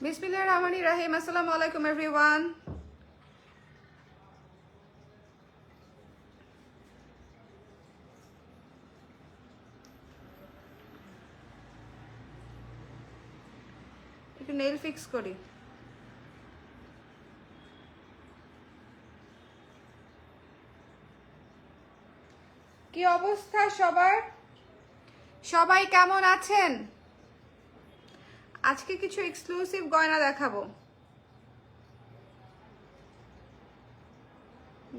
বিসমিল্লাহির রহমানির রহিম। আসসালামু আলাইকুম এভরিওয়ান। একটু নেল ফিক্স করি। কি অবস্থা সবার? সবাই কেমন আছেন? আজকে কিছু এক্সক্লুসিভ গয়না দেখাবো।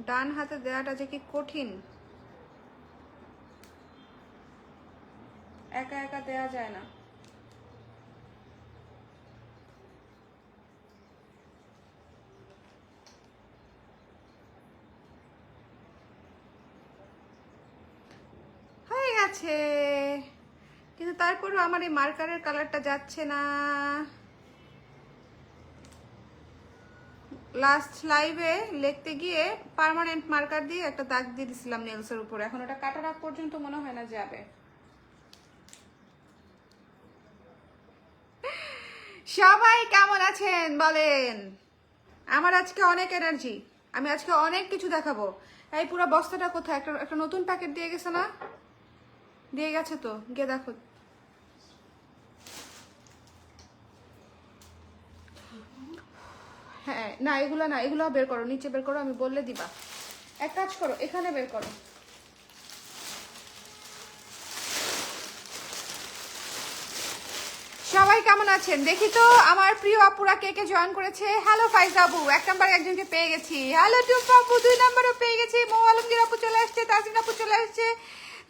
ডান হাতে দেওয়াটা যে কি কঠিন, একা একা দেয়া যায় না। হয়ে গেছে, কিন্তু তারপরেও আমার এই মার্কারের কালারটা যাচ্ছে না। লাস্ট লাইভে লিখতে গিয়ে পার্মানেন্ট মার্কার দিয়ে একটা দাগ দিয়ে দিছিলাম নেলসের উপরে, এখন ওটা কাটার আগ পর্যন্ত মনে হয় না যাবে। সবাই কেমন আছেন বলেন? আমার আজকে অনেক এনার্জি, আমি আজকে অনেক কিছু দেখাবো। এই পুরো বস্তাটা কোথায়? একটা নতুন প্যাকেট দিয়ে গেছে না? দিয়ে গেছে তো, গিয়ে দেখো। হ্যাঁ না, এগুলো না, এগুলো বের করো, নিচে বের করো, আমি বললে দিবা। এক কাজ করো, এখানে বের করো। সবাই কেমন আছেন দেখি তো। আমার প্রিয় আপুরা কে কে জয়েন করেছে? হ্যালো ফাইজা আপু, 1 নাম্বার একজনকে পেয়ে গেছি। হ্যালো টুপা আপু, 2 নাম্বারও পেয়ে গেছি। মৌ আলমগীর আপু চলে আসছে, তাসিন আপু চলে আসছে,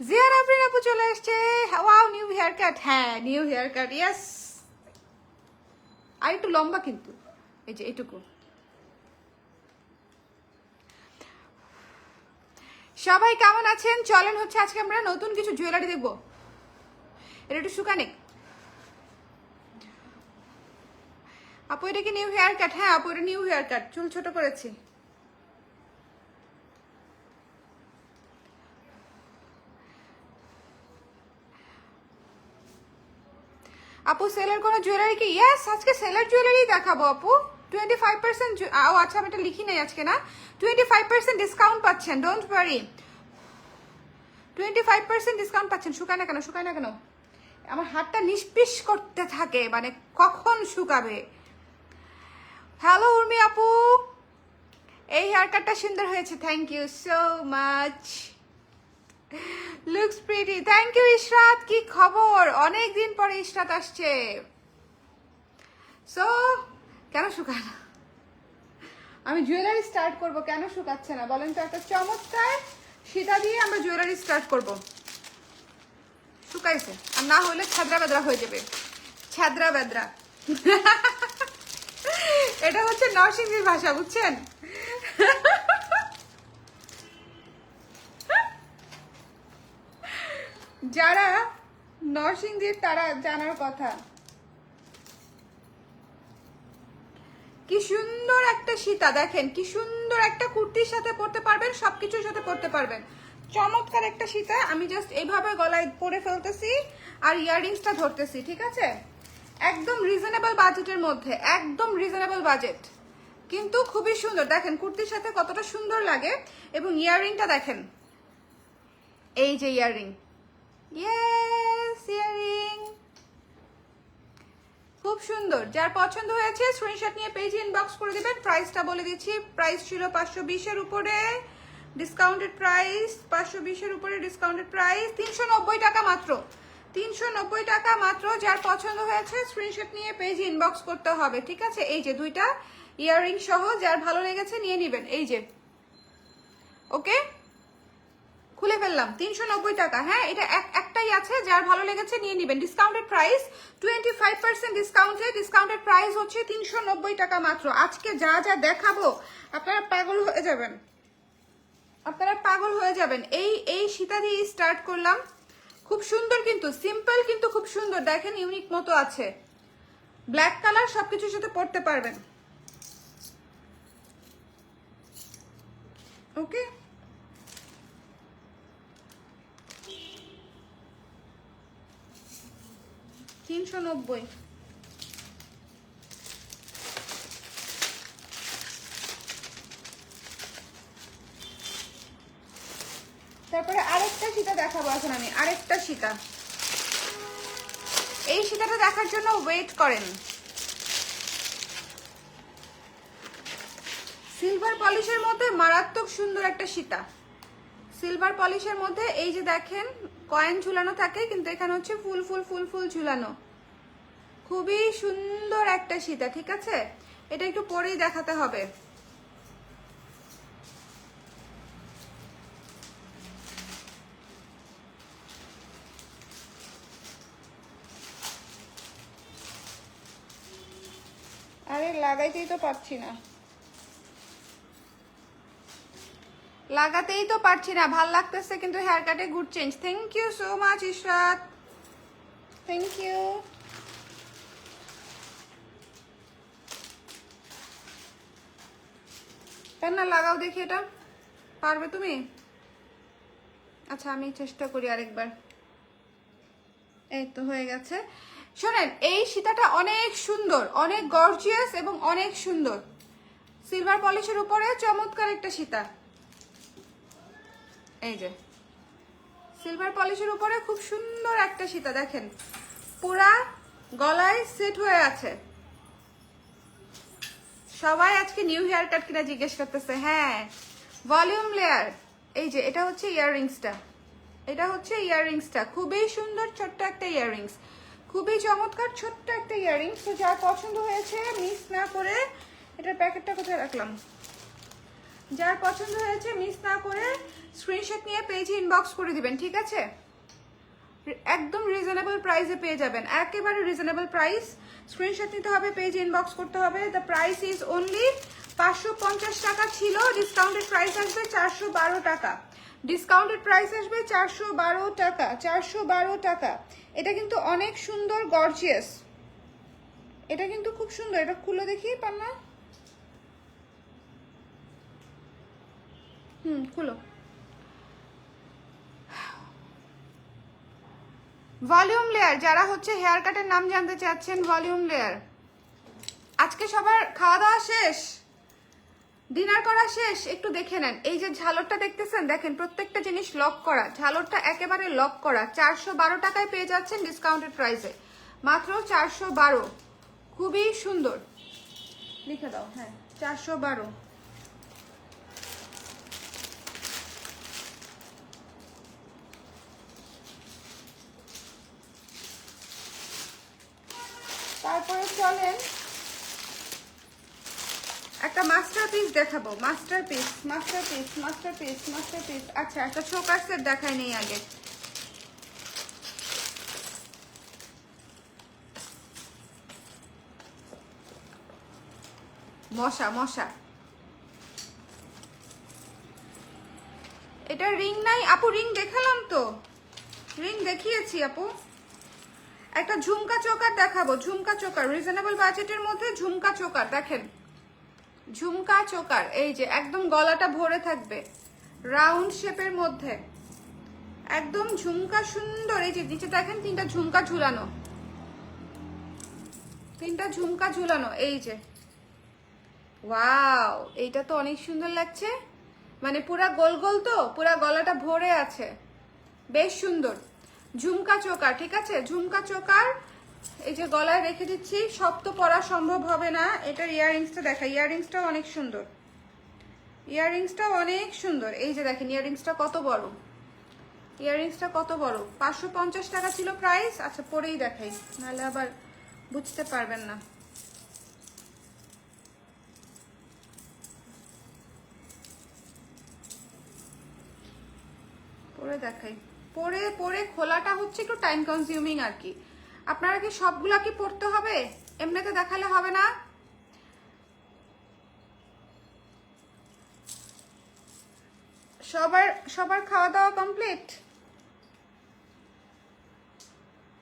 জিয়ার আফরিন আপু চলে আসছে। Wow, new haircut. হ্যাঁ, নিউ হেয়ার কাট, ইয়েস। আর একটু লম্বা কিন্তু, এই যে এইটুকু। সবাই কেমন আছেন? চলেন হচ্ছে আজকে আমরা নতুন কিছু জুয়েলারি দেখবো। এটা একটু শুকানে। আপু এটা কি নিউ হেয়ার কাট? হ্যাঁ আপু, এটা নিউ হেয়ার কাট, চুল ছোট করেছি। আপু সেলের কোনো জুয়েলারি কি? ইয়েস, আজকে সেলের জুয়েলারি দেখাবো আপু। 25%। ও আচ্ছা, আমি এটা লিখি নাই আজকে, না 25% ডিসকাউন্ট পাচ্ছেন, ডোন্ট ওয়ারি। 25% ডিসকাউন্ট পাচ্ছেন। শুকায় না কেন, শুকায় না কেন? আমার হাতটা নিষ্পিস করতে থাকে, মানে কখন শুকাবে। হ্যালো উর্মি আপু, এই হেয়ার কাটটা সুন্দর হয়েছে, thank you so much. Looks pretty, thank you Ishrat. কি খবর? অনেক দিন পরে ইশরাত আসছে। সো কেন শুকায় না? আমি জুয়েলারি স্টার্ট করব, কেন শুকাচ্ছে না বলেন তো? একটা চমৎকার সীতা দিয়ে আমরা জুয়েলারি স্টার্ট করব। শুকাইছে, আর না হলে ছাদরা বেদরা হয়ে যাবে। ছাদরা বেদরা এটা হচ্ছে নরসিংদীর ভাষা, বুঝছেন? যারা নরসিংদীর তারা জানার কথা। কি সুন্দর একটা সীতা, দেখেন কি সুন্দর একটা কুর্তির সাথে পরতে পারবেন, সবকিছুর সাথে পরতে পারবেন। চমৎকার একটা সীতা। আমি জাস্ট এইভাবে গলায় পরে ফেলতেছি আর ইয়াররিংসটা ধরতেছি, ঠিক আছে? একদম রিজনেবল বাজেটের মধ্যে, একদম রিজনেবল বাজেট, কিন্তু খুবই সুন্দর। দেখেন কুর্তির সাথে কতটা সুন্দর লাগে। এবং ইয়াররিংটা দেখেন, এই যে ইয়াররিং, ইয়েস ইয়াররিং, খুব সুন্দর। যার পছন্দ হয়েছে স্ক্রিনশট নিয়ে পেজে ইনবক্স করে দিবেন। প্রাইসটা বলে দিচ্ছি, প্রাইস ছিল 520-এর উপরে, ডিসকাউন্টেড প্রাইস 520-এর উপরে, ডিসকাউন্টেড প্রাইস 390 টাকা মাত্র, 390 টাকা মাত্র। যার পছন্দ হয়েছে স্ক্রিনশট নিয়ে পেজে ইনবক্স করতে হবে, ঠিক আছে? এই যে দুইটা ইয়াররিং সহ যার ভালো লেগেছে নিয়ে নেবেন, এই যে। ওকে, খুলে ফেললাম, 390 টাকা। হ্যাঁ, এটা একটাই আছে, যার ভালো লেগেছে নিয়ে নেবেন। ডিসকাউন্টেড প্রাইস 25% ডিসকাউন্টে, ডিসকাউন্টেড প্রাইস হচ্ছে 390 টাকা মাত্র। আজকে যা যা দেখাবো আপনারা পাগল হয়ে যাবেন, আপনারা পাগল হয়ে যাবেন। এই সীতা দিয়ে স্টার্ট করলাম, খুব সুন্দর কিন্তু সিম্পল, কিন্তু খুব সুন্দর। দেখেন ইউনিক মতো আছে, ব্ল্যাক কালার, সবকিছুর সাথে পরতে পারবেন। ওকে, 390। তারপরে আরেকটা সীতা দেখাবো এখন আমি, আরেকটা সীতা। এই সীতাটা দেখার জন্য ওয়েট করেন। সিলভার পলিশের মধ্যে মারাত্মক সুন্দর একটা সীতা, সিলভার পলিশের মধ্যে এই যে দেখেন কয়েন ঝুলানো থাকে, কিন্তু এখানে হচ্ছে ফুল ফুল ফুল ফুল ঝুলানো, খুবই সুন্দর একটা সীতা। ঠিক আছে, এটা একটু পরেই দেখাতে হবে। আরে লাগাইতেই তো পারছি না, লাগাতেই তো পারছি না, ভাল লাগতেছে কিন্তু হেয়ার কাটে good change. Thank you so much Ishrat, thank you. না লাগাও দেখি, এটা পারবে তুমি? আচ্ছা আমি চেষ্টা করি আরেকবার। এই তো হয়ে গেছে। শোনেন, এই সীতাটা অনেক সুন্দর, অনেক গর্জিয়াস এবং অনেক সুন্দর, সিলভার পলিশের উপরে চমৎকার একটা সীতা। এই যে সিলভার পলিশের উপরে খুব সুন্দর একটা সীতা, দেখেন পুরা গলায় সেট হয়ে আছে। সবাই আজকে নিউ হেয়ার কাট কিনা জিজ্ঞেস করতেছে। হ্যাঁ, ভলিউম লেয়ার। এই যে এটা হচ্ছে ইয়াররিংসটা, এটা হচ্ছে ইয়াররিংসটা, খুবই সুন্দর ছোট্ট একটা ইয়াররিংস, খুবই চমৎকার ছোট্ট একটা ইয়াররিংস। তো যার পছন্দ হয়েছে মিস না করে, এটার প্যাকেটটা কোথায় রাখলাম, যার পছন্দ হয়েছে মিস না করে স্ক্রিনশট নিয়ে পেজে ইনবক্স করে দিবেন। ঠিক আছে, একদম রিজনেবল প্রাইসে পেয়ে যাবেন, একেবারে রিজনেবল প্রাইস। স্ক্রিনশট নিতে হবে, পেজে ইনবক্স করতে হবে। দ্য প্রাইস ইজ অনলি 550 টাকা ছিল, ডিসকাউন্টেড প্রাইস আসবে 412 টাকা, ডিসকাউন্টেড প্রাইস আসবে 412 টাকা, 412 টাকা। এটা কিন্তু অনেক সুন্দর গর্জিয়াস, এটা কিন্তু খুব সুন্দর। এটা খুলে দেখি পান্না, খুলো। ভলিউম লেয়ার, যারা হচ্ছে হেয়ার কাটের নাম জানতে চাচ্ছেন, ভলিউম লেয়ার। আজকে সবার খাওয়া দাওয়া শেষ, ডিনার করা শেষ, একটু দেখে নেন। এই যে ঝালরটা দেখতেছেন, দেখেন প্রত্যেকটা জিনিস লক করা, ঝালরটা একেবারে লক করা। 412 টাকায় পেয়ে যাচ্ছেন ডিসকাউন্টেড প্রাইসে, মাত্র 412। খুবই সুন্দর, লিখে দাও। হ্যাঁ, 412। তারপরে চলেন একটা মাস্টারপিস দেখাবো, মাস্টারপিস মাস্টারপিস মাস্টারপিস মাস্টারপিস। আচ্ছা একটা চোকার সেট দেখাই নেই আগে। মশা মশা, এটা রিং নাই আপু? রিং দেখালাম তো, রিং দেখিয়েছি আপু। একটা ঝুমকা চোকার দেখাবো, ঝুমকা চোকার রিজনেবল বাজেটের মধ্যে, ঝুমকা চোকার দেখেন, ঝুমকা চোকার। এই যে একদম গলাটা ভরে থাকবে, রাউন্ড শেপের মধ্যে একদম ঝুমকা সুন্দর। এই যে নিচে দেখেন তিনটা ঝুমকা ঝুলানো, তিনটা ঝুমকা ঝুলানো। এই যে ওয়াও, এইটা তো অনেক সুন্দর লাগছে, মানে পুরা গোল গোল, তো পুরা গলাটা ভরে আছে, বেশ সুন্দর। ঝুমকা চোকার, ঠিক আছে, ঝুমকা চোকার। এই যে গলায় রেখে দিচ্ছি, সব তো পরা সম্ভব হবে না। এটার ইয়াররিংসটা দেখা, ইয়াররিংসটাও অনেক সুন্দর, ইয়াররিংসটাও অনেক সুন্দর। এই যে দেখেন ইয়াররিংসটা কত বড়, ইয়াররিংসটা কত বড়। 550 টাকা ছিল প্রাইস। আচ্ছা পরেই দেখাই, নাহলে আবার বুঝতে পারবেন না। পরে দেখাই, পরে পরে খোলাটা হচ্ছে একটু টাইম কনজিউমিং আর কি। আপনারা কি সবগুলা কি পড়তে হবে? এমনিতে দেখালে হবে না। সবার খাওয়া দাওয়া কমপ্লিট?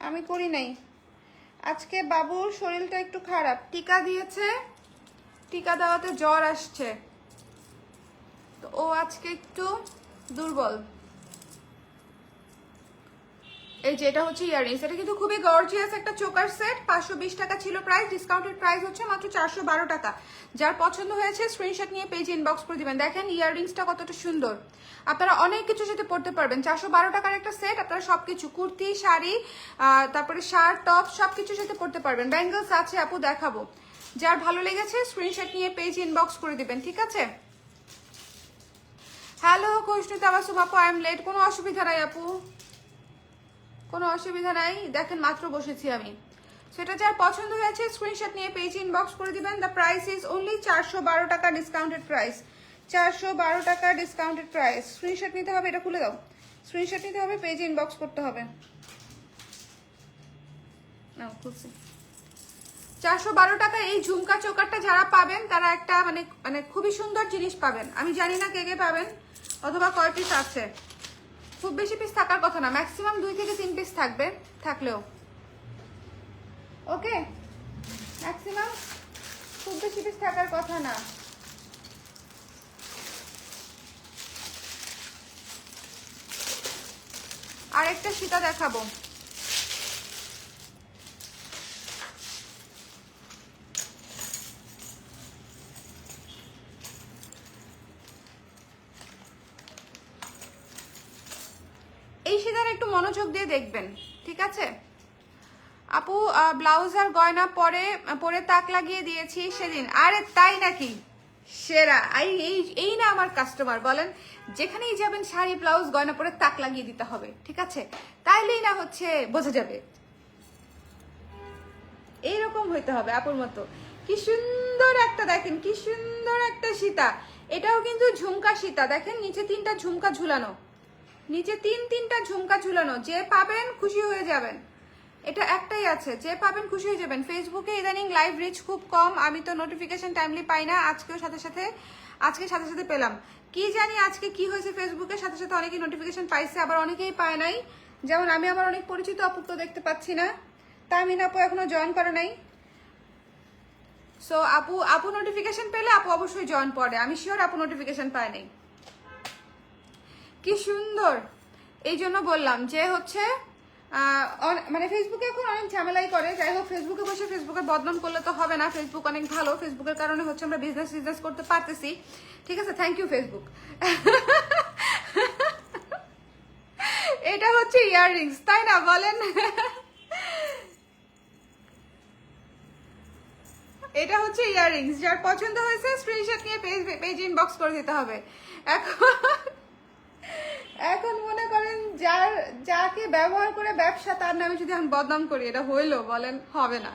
আমি করি নাই আজকে, বাবুর শরীরটা একটু খারাপ, টিকা দিয়েছে, টিকা দেওয়াতে জ্বর আসছে, তো ও আজকে একটু দুর্বল। এই যে এটা হচ্ছে ইয়াররিংস, এটা কিন্তু খুবই গর্জিয়াস একটা চোকার সেট। 520 টাকা ছিল প্রাইস, ডিসকাউন্টেড প্রাইস হচ্ছে মাত্র 412 টাকা। যার পছন্দ হয়েছে স্ক্রিনশট নিয়ে পেজে ইনবক্স করে দিবেন। দেখেন ইয়াররিংসটা কতটা সুন্দর, আপনারা অনেক কিছুর সাথে পড়তে পারবেন। 412 টাকার একটা সেট, আপনারা সবকিছু কুর্তি, শাড়ি, তারপরে শার্ট, টপ সবকিছুর সাথে পড়তে পারবেন। ব্যাঙ্গলস আছে আপু, দেখাবো। যার ভালো লেগেছে স্ক্রিনশট নিয়ে পেজে ইনবক্স করে দিবেন, ঠিক আছে? হ্যালো কৈষ্ণিতা বাসুম আপু, আই এম লেট। কোনো অসুবিধা নাই আপু, কোনো অসুবিধা নাই। দেখেন মাত্র বসেছি আমি। সেটা যার পছন্দ হয়েছে স্ক্রিনশট নিয়ে পেজে ইনবক্স করে দিবেন। দ্য প্রাইস ইজ অনলি 412 টাকা, ডিসকাউন্টেড প্রাইস। 412 টাকা ডিসকাউন্টেড প্রাইস। স্ক্রিনশট নিতে হবে, এটা খুলে দাও। স্ক্রিনশট নিতে হবে, পেজে ইনবক্স করতে হবে। নাও খুলছি। 412 টাকা এই ঝুমকা চোকারটা যারা পাবেন তারা একটা মানে মানে খুবই সুন্দর জিনিস পাবেন। আমি জানি না কে কে পাবেন অথবা কয় পিস আছে। খুব বেশি পিস থাকার কথা না, ম্যাক্সিমাম 2 থেকে 3 পিস থাকবে, থাকলেও ওকে। ম্যাক্সিমাম খুব বেশি পিস থাকার কথা না। আরেকটা সীতা দেখাবো। এই সীতার একটু মনোযোগ দিয়ে দেখবেন, ঠিক আছে আপু? ব্লাউজ আর গয়না পরে পরে তাক লাগিয়ে দিয়েছি সেদিন। আরে তাই নাকি? সেরা। এই না আমার কাস্টমার, বলেন যেখানেই যাবেন শাড়ি ব্লাউজ গয়না পরে তাক লাগিয়ে দিতে হবে, ঠিক আছে? তাইলেই না হচ্ছে বোঝা যাবে, এইরকম হইতে হবে আপুর মতো। কি সুন্দর একটা, দেখেন কি সুন্দর একটা সীতা। এটাও কিন্তু ঝুমকা সীতা, দেখেন নিচে 3টা ঝুমকা ঝুলানো, নিচে 3টা ঝুমকা ঝুলানো। যে পাবেন খুশি হয়ে যাবেন। এটা একটাই আছে, যে পাবেন খুশি হয়ে যাবেন। ফেসবুকে ইদানিং লাইভ রিচ খুব কম, আমি তো নোটিফিকেশন টাইমলি পাই না। আজকে সাথে সাথে পেলাম। কি জানি আজকে কি হয়েছে, ফেসবুকের সাথে সাথে অনেকেই নোটিফিকেশন পাইছে, আবার অনেকেই পায় নাই। যেমন আমি আমার অনেক পরিচিত আপু তো দেখতে পাচ্ছি না, তামিন আপু এখনো জয়েন করে নাই। সো আপু নোটিফিকেশন পেলে আপু অবশ্যই জয়েন করে, আমি শিওর আপু নোটিফিকেশন পায় নাই। কি সুন্দর, এই জন্য বললাম যে হচ্ছে মানে ফেসবুকে এখন অনেক ঝামেলাই করে। যাই হোক, ফেসবুকে বসে ফেসবুকের বদনাম করলে তো হবে না। ফেসবুক অনেক ভালো, ফেসবুকের কারণে হচ্ছে আমরা বিজনেস করতে পারতেছি, ঠিক আছে? Thank you Facebook. এটা হচ্ছে ইয়াররিংস, তাই না বলেন? এটা হচ্ছে ইয়াররিংস। যার পছন্দ হয়েছে স্ক্রিনশট নিয়ে পেজ ইনবক্স করে দিতে হবে। এখন মনে করেন যাকে ব্যবহার করে ব্যবসা, তার নামে যদি আমি বদনাম করি, এটা হইলো? বলেন, হবে না।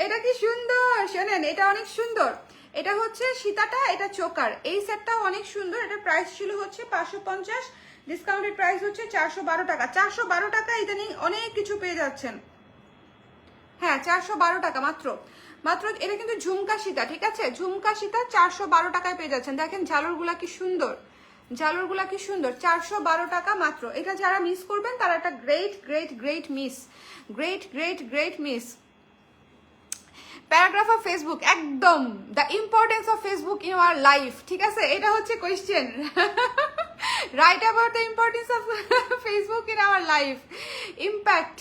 এটা কি সুন্দর, শোনেন এটা অনেক সুন্দর। এটা হচ্ছে সীতাটা, এটা চোকার। এই সেটটাও অনেক সুন্দর। এটা প্রাইস ছিল হচ্ছে 550, ডিসকাউন্টেড প্রাইস হচ্ছে 412 টাকা। 412 টাকা ইদানিং অনেক কিছু পেয়ে যাচ্ছেন। হ্যাঁ 412 টাকা মাত্র। এটা কিন্তু ঝুমকা সীতা, ঠিক আছে? ঝুমকা সীতা 412 টাকায় পেয়ে যাচ্ছেন। দেখেন ঝালরগুলা কি সুন্দর, ঝালরগুলা কি সুন্দর। 412 টাকা মাত্র। এটা যারা মিস করবেন তারা একটা great miss. Paragraph of Facebook, একদম the importance of Facebook in our life, ঠিক আছে? এটা হচ্ছে question. Write about the importance of Facebook in our life. Impact,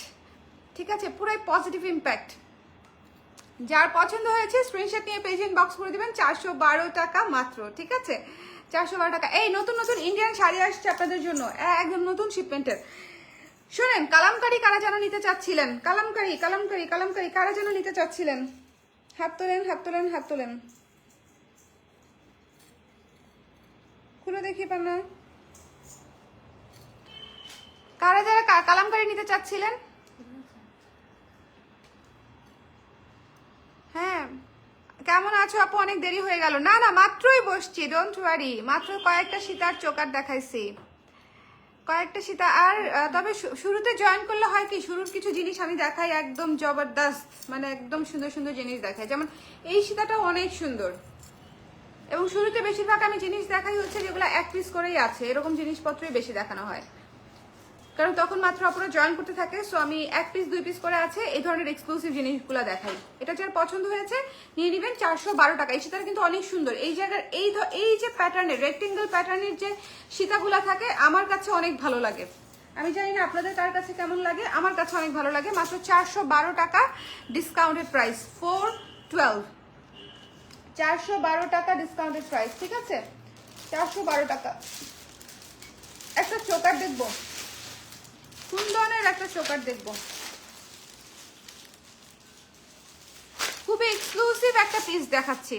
ঠিক আছে? পুরাই পজিটিভ ইম্প্যাক্ট। যার পছন্দ হয়েছে স্ক্রিনশট নিয়ে পেজ ইনবক্স করে দিবেন। 412 টাকা মাত্র, ঠিক আছে? 412 টাকা। এই নতুন ইন্ডিয়ান শাড়ি আসছে আপনাদের জন্য, একদম নতুন শিপমেন্টের। শোনেন, কালামকারি কারা যেন নিতে চাচ্ছিলেন, কালামকারি কারা যেন নিতে চাচ্ছিলেন? হাত তোলেন। খুলে দেখি পান না কারা যারা কালামকারি নিতে চাচ্ছিলেন। হ্যাঁ, কেমন আছো আপু? অনেক দেরি হয়ে গেল। না মাত্রই বসছি, ডোন্ট ওয়ারি। মাত্র কয়েকটা সীতার চোকার দেখাইছি, কয়েকটা সীতা। আর তবে শুরুতে জয়েন করলে হয় কি, শুরুর কিছু জিনিস আমি দেখাই একদম জবরদস্ত, মানে একদম সুন্দর জিনিস দেখাই। যেমন এই সীতাটাও অনেক সুন্দর, এবং শুরুতে বেশিরভাগ আমি জিনিস দেখাই হচ্ছে যেগুলো 1 পিস করেই আছে, এরকম জিনিসপত্রই বেশি দেখানো হয়, কারণ তখন মাত্র আপনারা জয়েন করতে থাকে। সো আমি 1 পিস 2 পিস করে আছে এই ধরনের এক্সক্লুসিভ জিনিসগুলো দেখাই। এটা যার পছন্দ হয়েছে নিয়ে নেবেন। 412 টাকা। এই সীতাটা কিন্তু অনেক সুন্দর। এই জায়গার এই যে প্যাটার্নের রেক্টেঙ্গেল প্যাটার্নের যে সীতাগুলা থাকে আমার কাছে অনেক ভালো লাগে। আমি জানি না আপনাদের কার কাছে কেমন লাগে, আমার কাছে অনেক ভালো লাগে। মাত্র 412 টাকা ডিসকাউন্টেড প্রাইস, 412, 412 টাকা ডিসকাউন্টেড প্রাইস, ঠিক আছে? 412 টাকা। একটা চোকার দেখবো, কুন্দনের একটা চোকার দেখবো, খুবই এক্সক্লুসিভ একটা পিস দেখাচ্ছি,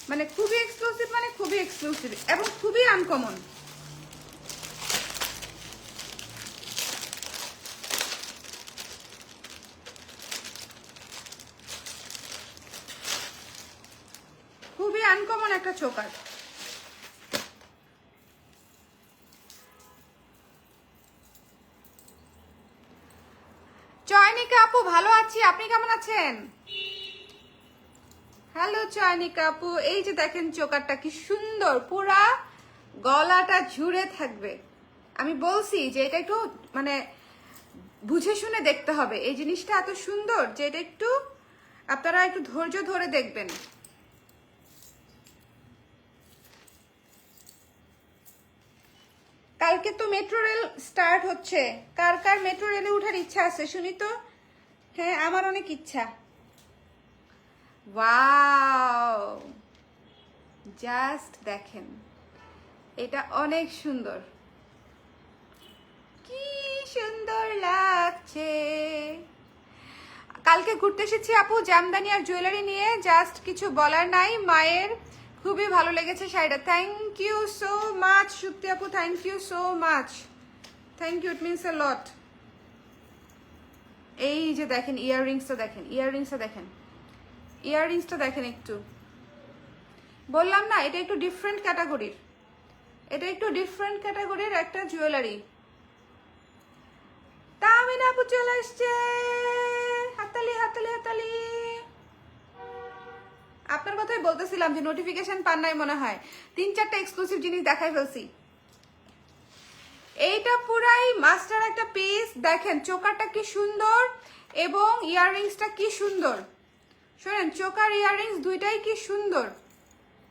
মানে খুবই এক্সক্লুসিভ, মানে খুবই এক্সক্লুসিভ এবং খুবই আনকমন। খুবই আনকমন একটা চোকার। চয়নিকা আপু ভালো আছি, আপনি কেমন আছেন? হ্যালো চয়নিকা আপু, এই যে দেখেন চোকারটা কি সুন্দর, পুরা গলাটা ঝুড়ে থাকবে। আমি বলছি যে এটা একটু মানে বুঝে শুনে দেখতে হবে, এই জিনিসটা এত সুন্দর যে এটা একটু আপনারা একটু ধৈর্য ধরে দেখবেন। কালকে তো মেট্রো রেল স্টার্ট হচ্ছে, কার কার মেট্রো রেলে ওঠার ইচ্ছা আছে শুনি তো? হ্যাঁ, আমার অনেক ইচ্ছা। ওয়াও, জাস্ট দেখেন, এটা অনেক সুন্দর, কি সুন্দর লাগছে। কালকে ঘুরতে এসেছি আপু জামদানি আর জুয়েলারি নিয়ে, জাস্ট কিছু বলার নাই। মায়ের খুবই ভালো লেগেছে শাড়িটা। Thank you so much Supti আপু, thank you so much, thank you, it means a lot. এই যে দেখেন ইয়াররিংসটা, দেখেন ইয়াররিংসটা, দেখেন ইয়াররিংসটা, দেখেন একটু। বললাম না এটা একটু ডিফারেন্ট ক্যাটাগরির, এটা একটু ডিফারেন্ট ক্যাটাগরির একটা জুয়েলারি। তামিনা আপু চলে আসছে, হাততালি হাততালি হাততালি। আপনার কথাই বলতেছিলাম যে নোটিফিকেশন পান নাই মনে হয়, 3-4টা এক্সক্লুসিভ জিনিস দেখাই ফেলছি। এইটা পুরাই মাস্টার একটা পিস, দেখেন চোকারটা কি সুন্দর এবং ইয়াররিংসটা কি সুন্দর। শোনেন, চোকার ইয়াররিংস দুইটাই কি সুন্দর,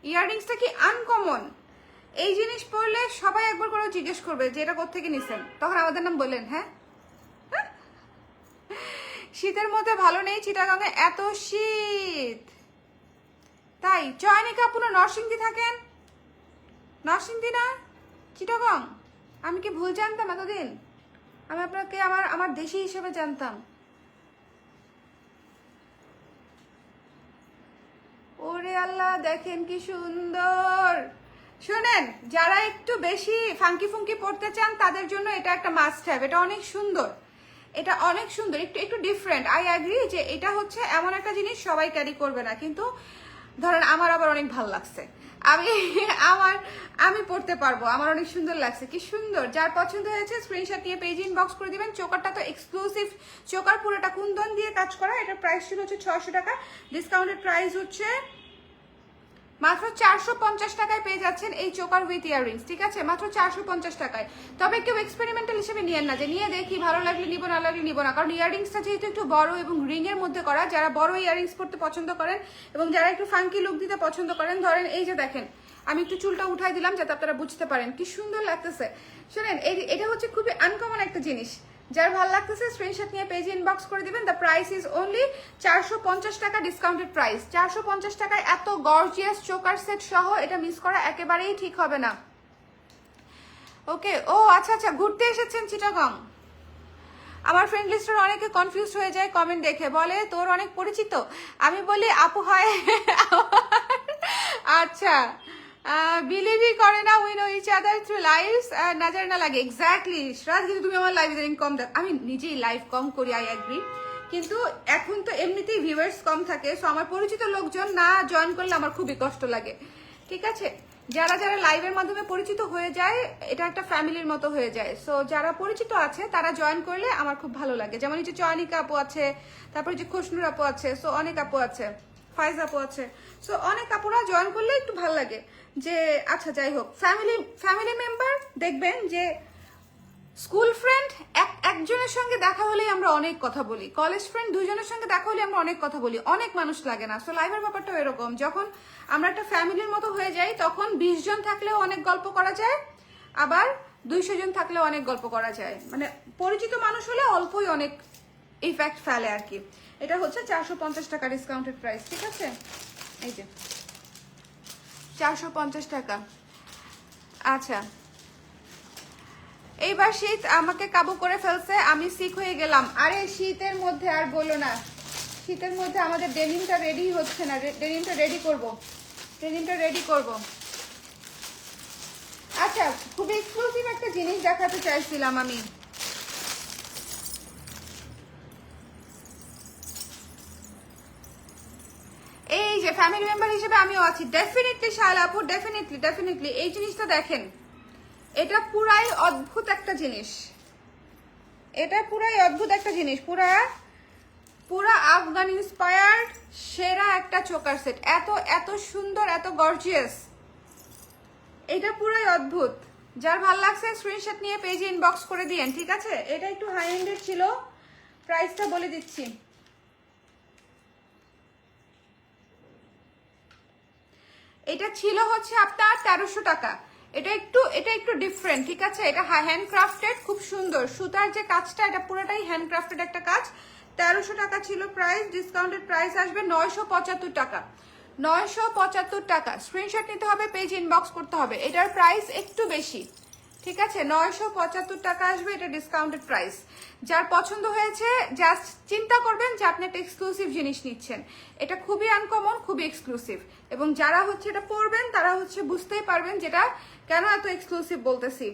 ইয়াররিংসটা কি আনকমন। এই জিনিস পরলে সবাই একবার করে জিজ্ঞেস করবে যে এটা কোত্থেকে নিছেন, তখন আমাদের নাম বললেন। হ্যাঁ, শীতের মধ্যে ভালো নেই চিটাগাঙে, এত শীত। তাই চয়নিকা আপু নরসিংদী থাকেন? নরসিংদী না চিটাগাং? আমি কি ভুল জানতাম এতদিন? আমি আপনাকে আমার দেশি হিসেবে জানতাম। ওরে আল্লাহ, দেখেন কি সুন্দর। শোনেন, যারা একটু বেশি ফাঙ্কি ফুঙ্কি পড়তে চান তাদের জন্য এটা একটা মাস্ট হ্যাভ। এটা অনেক সুন্দর, এটা অনেক সুন্দর, একটু একটু ডিফারেন্ট। আই অ্যাগ্রি যে এটা হচ্ছে এমন একটা জিনিস সবাই ক্যারি করবে না, কিন্তু ধরেন আমার আবার অনেক ভালো লাগছে, আমি পড়তে পারবো, আমার অনেক সুন্দর লাগছে। কি সুন্দর, যার পছন্দ হয়েছে স্ক্রিনশট নিয়ে পেজ ইনবক্স করে দিবেন। চোকারটা তো এক্সক্লুসিভ চোকার, পুরোটা কুন্দন দিয়ে কাজ করা। এটার প্রাইস ছিল হচ্ছে 600 টাকা, ডিসকাউন্টেড প্রাইস হচ্ছে মাত্র 450 টাকায় পেয়ে যাচ্ছেন এই চোকার উইথ ইয়াররিংস, ঠিক আছে? মাত্র 450 টাকায়। তবে কেউ এক্সপেরিমেন্টাল হিসেবে নিয়েন না যে নিয়ে দেখি ভালো লাগলে নিব, না লাগলে নিব না, কারণ ইয়াররিংসটা যেহেতু একটু বড় এবং রিং এর মধ্যে করা, যারা বড় ইয়াররিংস পড়তে পছন্দ করেন এবং যারা একটু ফাঙ্কি লুক দিতে পছন্দ করেন, ধরেন এই যে দেখেন, আমি একটু চুলটা উঠাই দিলাম যাতে আপনারা বুঝতে পারেন কি সুন্দর লাগতেছে। শোনেন, এটা হচ্ছে খুবই আনকমন একটা জিনিস। যার ভালো লাগতেছে স্ক্রিনশট নিয়ে পেজ ইনবক্স করে দিবেন। দ্য প্রাইস ইজ অনলি 450 টাকা, ডিসকাউন্টেড প্রাইস 450 টাকায়। এত গর্জিয়াস চোকার সেট সহ এটা মিস করা একেবারেই ঠিক হবে না। ওকে, ও আচ্ছা আচ্ছা, ঘুরতে এসেছেন চিটাগং। আমার ফ্রেন্ড লিস্টের অনেকে কনফিউজ হয়ে যায় কমেন্ট দেখে, বলে তোর অনেক পরিচিত। আমি বলি আপু হয় আচ্ছা, বিলিভই করে না, we know each other through lives, নজর না লাগে। এক্স্যাক্টলি শ্রাজ, কিন্তু তুমি আমার লাইভ ইদানিং কম দেখ। আমি নিজেই লাইভ কম করি, আই অ্যাগ্রি, কিন্তু এখন তো এমনিতেই ভিউয়ার্স কম থাকে, সো আমার পরিচিত লোকজন না জয়েন করলে আমার খুবই কষ্ট লাগে, ঠিক আছে? যারা যারা লাইভের মাধ্যমে পরিচিত হয়ে যায়, এটা একটা ফ্যামিলির মতো হয়ে যায়। সো যারা পরিচিত আছে তারা জয়েন করলে আমার খুব ভালো লাগে। যেমন এই যে চয়নিকা আপু আছে, তারপরে যে খুশনুর আপু আছে, সো অনেক আপু আছে, ফাইজ আপু আছে, সো অনেক আপুরা জয়েন করলে একটু ভালো লাগে যে আচ্ছা যাই হোক, ফ্যামিলি মেম্বার দেখবেন যে স্কুল ফ্রেন্ড একজনের সঙ্গে দেখা হলেই আমরা অনেক কথা বলি, কলেজ ফ্রেন্ড দুইজনের সঙ্গে দেখা হলে আমরা অনেক কথা বলি, অনেক মানুষ লাগে না। সো লাইভের ব্যাপারটাও এরকম, যখন আমরা একটা ফ্যামিলির মতো হয়ে যাই তখন 20 জন থাকলেও অনেক গল্প করা যায়, আবার 200 জন থাকলে অনেক গল্প করা যায়, মানে পরিচিত মানুষ হলে অল্পই অনেক ইফেক্ট ফেলে আর কি। এটা হচ্ছে 450 টাকা ডিসকাউন্টেড প্রাইস, ঠিক আছে? এই যে 450 টাকা। আচ্ছা, এইবার শীত আমাকে কাবু করে ফেলছে, আমি সিক হয়ে গেলাম। আরে শীতের মধ্যে আর বলো না, শীতের মধ্যে আমাদের ডেনিমটা রেডি হচ্ছে না। ডেনিমটা রেডি করব, ডেনিমটা রেডি করব। আচ্ছা, খুব এক্সক্লুসিভ একটা জিনিস দেখাতে চাইছিলাম আমি। এই যে ফ্যামিলি মেম্বার হিসেবে আমিও আছি, ডেফিনেটলি শায়লা আপু, ডেফিনেটলি এই জিনিসটা দেখেন, এটা পুরাই অদ্ভুত একটা জিনিস, এটা পুরাই অদ্ভুত একটা জিনিস, পুরা আফগান ইন্সপায়ার্ড সেরা একটা চোকার সেট, এত এত সুন্দর, এত গর্জিয়াস, এটা পুরাই অদ্ভুত। যার ভাল লাগছে স্ক্রিনশট নিয়ে পেজে ইনবক্স করে দিয়েন, ঠিক আছে? এটা একটু হাই এন্ডের ছিল, প্রাইসটা বলে দিচ্ছি। এটা ছিল হচ্ছে আপনার 1300 টাকা। এটা একটু ডিফারেন্ট, ঠিক আছে? এটা হ্যান্ডক্রাফটেড, খুব সুন্দর সুতার যে কাজটা, এটা পুরোটাই হ্যান্ডক্রাফটেড একটা কাজ। 1300 টাকা ছিল প্রাইস, ডিসকাউন্টেড প্রাইস আসবে 975 টাকা। 975 টাকা। স্ক্রিনশট নিতে হবে, পেজ ইনবক্স করতে হবে। এটার প্রাইস একটু বেশি, ঠিক আছে? 975 টাকা আসবে, এটা ডিসকাউন্টেড প্রাইস। যার পছন্দ হয়েছে জাস্ট চিন্তা করবেন যে আপনি একটা এক্সক্লুসিভ জিনিস নিচ্ছেন। এটা খুবই আনকমন, খুবই এক্সক্লুসিভ, এবং যারা হচ্ছে এটা পরবেন তারা হচ্ছে বুঝতেই পারবেন যেটা কেন এত এক্সক্লুসিভ বলতেছি।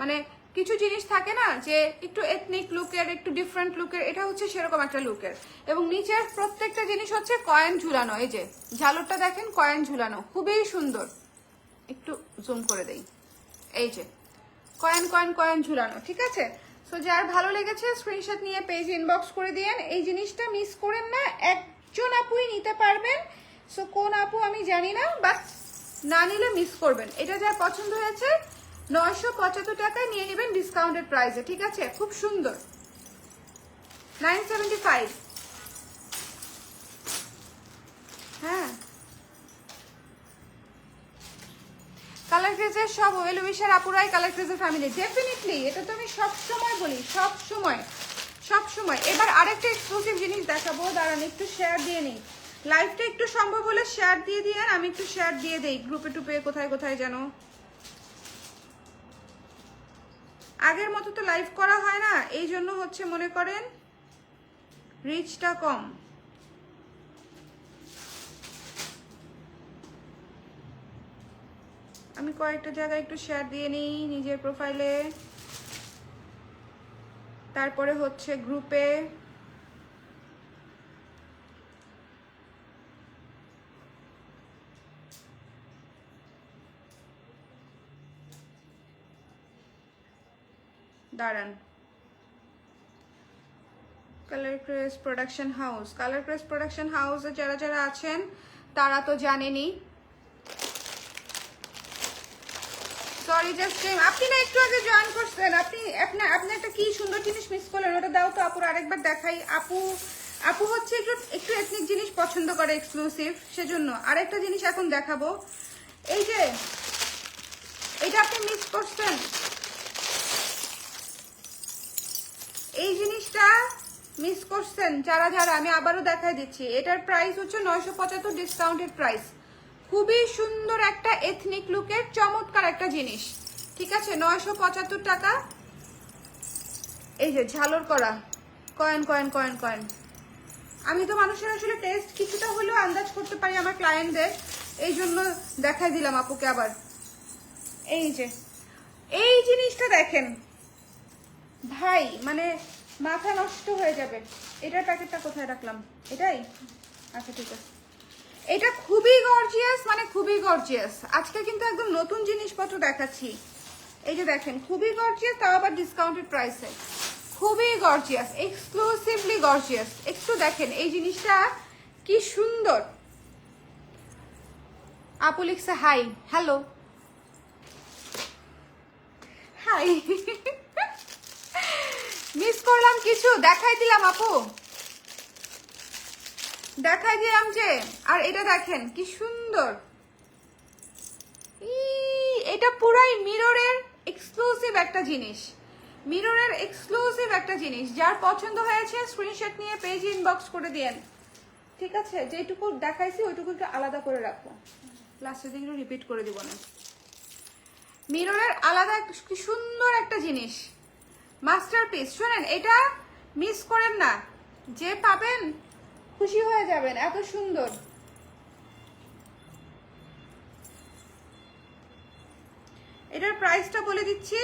মানে কিছু জিনিস থাকে না যে একটু এথনিক লুকের, একটু ডিফারেন্ট লুকের, এটা হচ্ছে সেরকম একটা লুকের। এবং নিচের প্রত্যেকটা জিনিস হচ্ছে কয়েন ঝুলানো, এই যে ঝালরটা দেখেন, কয়েন ঝুলানো, খুবই সুন্দর। একটু জুম করে দেই, এই যে কয়েন ঝুলানো, ঠিক আছে? সো যার ভালো লেগেছে স্ক্রিনশট নিয়ে পেজ ইনবক্স করে দিয়েন। এই জিনিসটা মিস করেন না, একজন আপুই নিতে পারবেন। সো কোন আপু আমি জানি না, বাট না নিলে মিস করবেন। এটা যার পছন্দ হয়েছে 975 টাকায় নিয়ে নেবেন ডিসকাউন্টেড প্রাইসে, ঠিক আছে? খুব সুন্দর। 975। হ্যাঁ, কালার ক্রেজের সব ওয়েল উইশার আপুরাই কালার ক্রেজের ফ্যামিলি, ডেফিনেটলি। এটা তো আমি সবসময় বলি, সবসময়। এবার আরেকটা এক্সক্লুসিভ জিনিস দেখাবো, দাঁড়ান একটু শেয়ার দিয়ে নিই। লাইভটা একটু সম্ভব হলে শেয়ার দিয়ে দিয়েন, আমি একটু শেয়ার দিয়ে দেই গ্রুপে টুপে, কোথায় যেন। আগের মতো তো লাইভ করা হয় না, এই জন্য হচ্ছে মনে করেন রিচটা কম। আমি কয়েকটা জায়গায় একটু শেয়ার দিয়ে নিই নিজের প্রোফাইলে, তারপরে হচ্ছে গ্রুপে। দাঁড়ান, কালার ক্রেজ প্রোডাকশন হাউসে যারা আছেন তারা তো জানেনই। সরি জাস্ট আপনি না একটু আগে জয়েন করছেন, আপনি একটা কি সুন্দর জিনিস মিস করলেন, ওটা দাও তো আপুর, আরেকবার দেখাই। আপু হচ্ছে একটু এথনিক জিনিস পছন্দ করে, এক্সক্লুসিভ, সেজন্য আরেকটা জিনিস এখন দেখাবো। এই যে এটা আপনি মিস করছেন, এই জিনিসটা মিস করছেন যারা আমি আবারও দেখাই দিচ্ছি। এটার প্রাইস হচ্ছে 975 ডিসকাউন্টেড প্রাইস। খুবই সুন্দর একটা এথনিক লুকের চমৎকার একটা জিনিস, ঠিক আছে? 975 টাকা। এই যে ঝালর করা কয়েন। আমি তো মানুষের আসলে টেস্ট কিছুটা হলেও আন্দাজ করতে পারি আমার ক্লায়েন্টদের, এই জন্য দেখাই দিলাম আপুকে আবার। এই যে এই জিনিসটা দেখেন ভাই, মানে মাথা নষ্ট হয়ে যাবে। এটার প্যাকেটটা কোথায় রাখলাম? এটাই, আচ্ছা ঠিক আছে। এটা খুবই গর্জিয়াস, মানে খুবই গর্জিয়াস। আজকে কিন্তু একদম নতুন জিনিসপত্র দেখাচ্ছি। এই যে দেখেন, খুবই গর্জিয়াস, তাও আবার ডিসকাউন্টেড প্রাইসে। খুবই গর্জিয়াস, এক্সক্লুসিভলি গর্জিয়াস। একটু দেখেন এই জিনিসটা কি সুন্দর। আপু লিখছে হাই, হ্যালো, হাই। মিস করলাম কিছু, দেখাই দিলাম আপু, দেখাই দিলাম যে। আর এটা দেখেন কি সুন্দর, এটা পুরাই মিররের এক্সক্লুসিভ একটা জিনিস, মিররের এক্সক্লুসিভ একটা জিনিস। যার পছন্দ হয়েছে স্ক্রিনশট নিয়ে পেজে ইনবক্স করে দিয়েন, ঠিক আছে? যেটুকু দেখাইছি ওইটুকু একটু আলাদা করে রাখবো, লাস্টের দিন রিপিট করে দিব না। মিররের আলাদা কি সুন্দর একটা জিনিস, মাস্টারপিস। শোনেন, এটা মিস করেন না, যে পাবেন খুশি হয়ে যাবেন, এত সুন্দর। এটার প্রাইসটা বলে দিচ্ছি,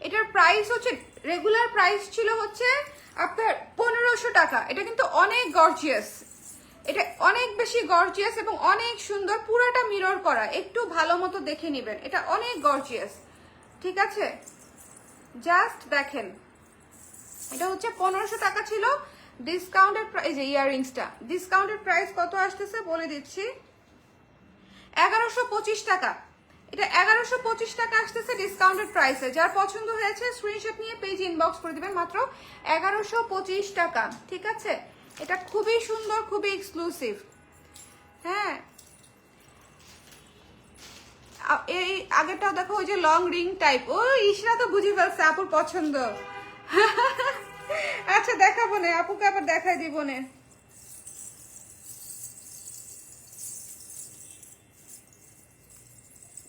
এটার প্রাইস হচ্ছে, রেগুলার প্রাইস ছিল হচ্ছে আপনার 1500 টাকা। এটা কিন্তু অনেক গর্জিয়াস, এটা অনেক বেশি গর্জিয়াস এবং অনেক সুন্দর, পুরাটা মিরর করা, একটু ভালো মতো দেখে নেবেন, এটা অনেক গর্জিয়াস, ঠিক আছে? জাস্ট দেখেন, এটা হচ্ছে 1500 টাকা ছিল, ডিসকাউন্টেড প্রাইস। এই যে ইয়াররিংসটা, ডিসকাউন্টেড প্রাইস কত আসতেছে বলে দিচ্ছি, 1125 টাকা। এটা 1125 টাকা আসতেছে ডিসকাউন্টেড প্রাইসে। যার পছন্দ হয়েছে স্ক্রিনশট নিয়ে পেজ ইনবক্স করে দিবেন, মাত্র 1125 টাকা, ঠিক আছে? এটা খুবই সুন্দর, খুবই এক্সক্লুসিভ। হ্যাঁ, এই আগেরটাও দেখো, ওই যে লং রিং টাইপ। ও ইশরা তো বুঝে ফেলছে আপুর পছন্দ। আচ্ছা দেখাবো না, আপুকে আবার দেখাই দিব না।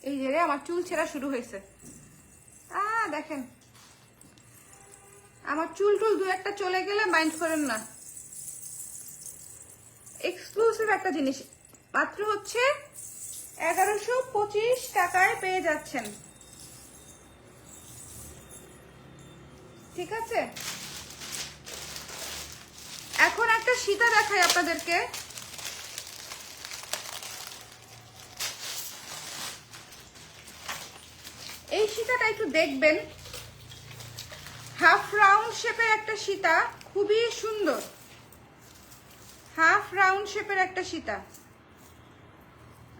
এই যে রে, আমার চুল ছেঁড়া শুরু হয়েছে। দেখেন, আমার চুল টুল দু একটা চলে গেলে মাইন্ড করেন না। এক্সক্লুসিভ একটা জিনিস, মাত্র হচ্ছে 1125 টাকায় পেয়ে যাচ্ছেন, ঠিক আছে? এখন একটা সীতা দেখাই আপনাদেরকে। এই সীতাটা একটু দেখবেন, হাফ রাউন্ড শেপের একটা সীতা, খুবই সুন্দর, হাফ রাউন্ড শেপের একটা সীতা।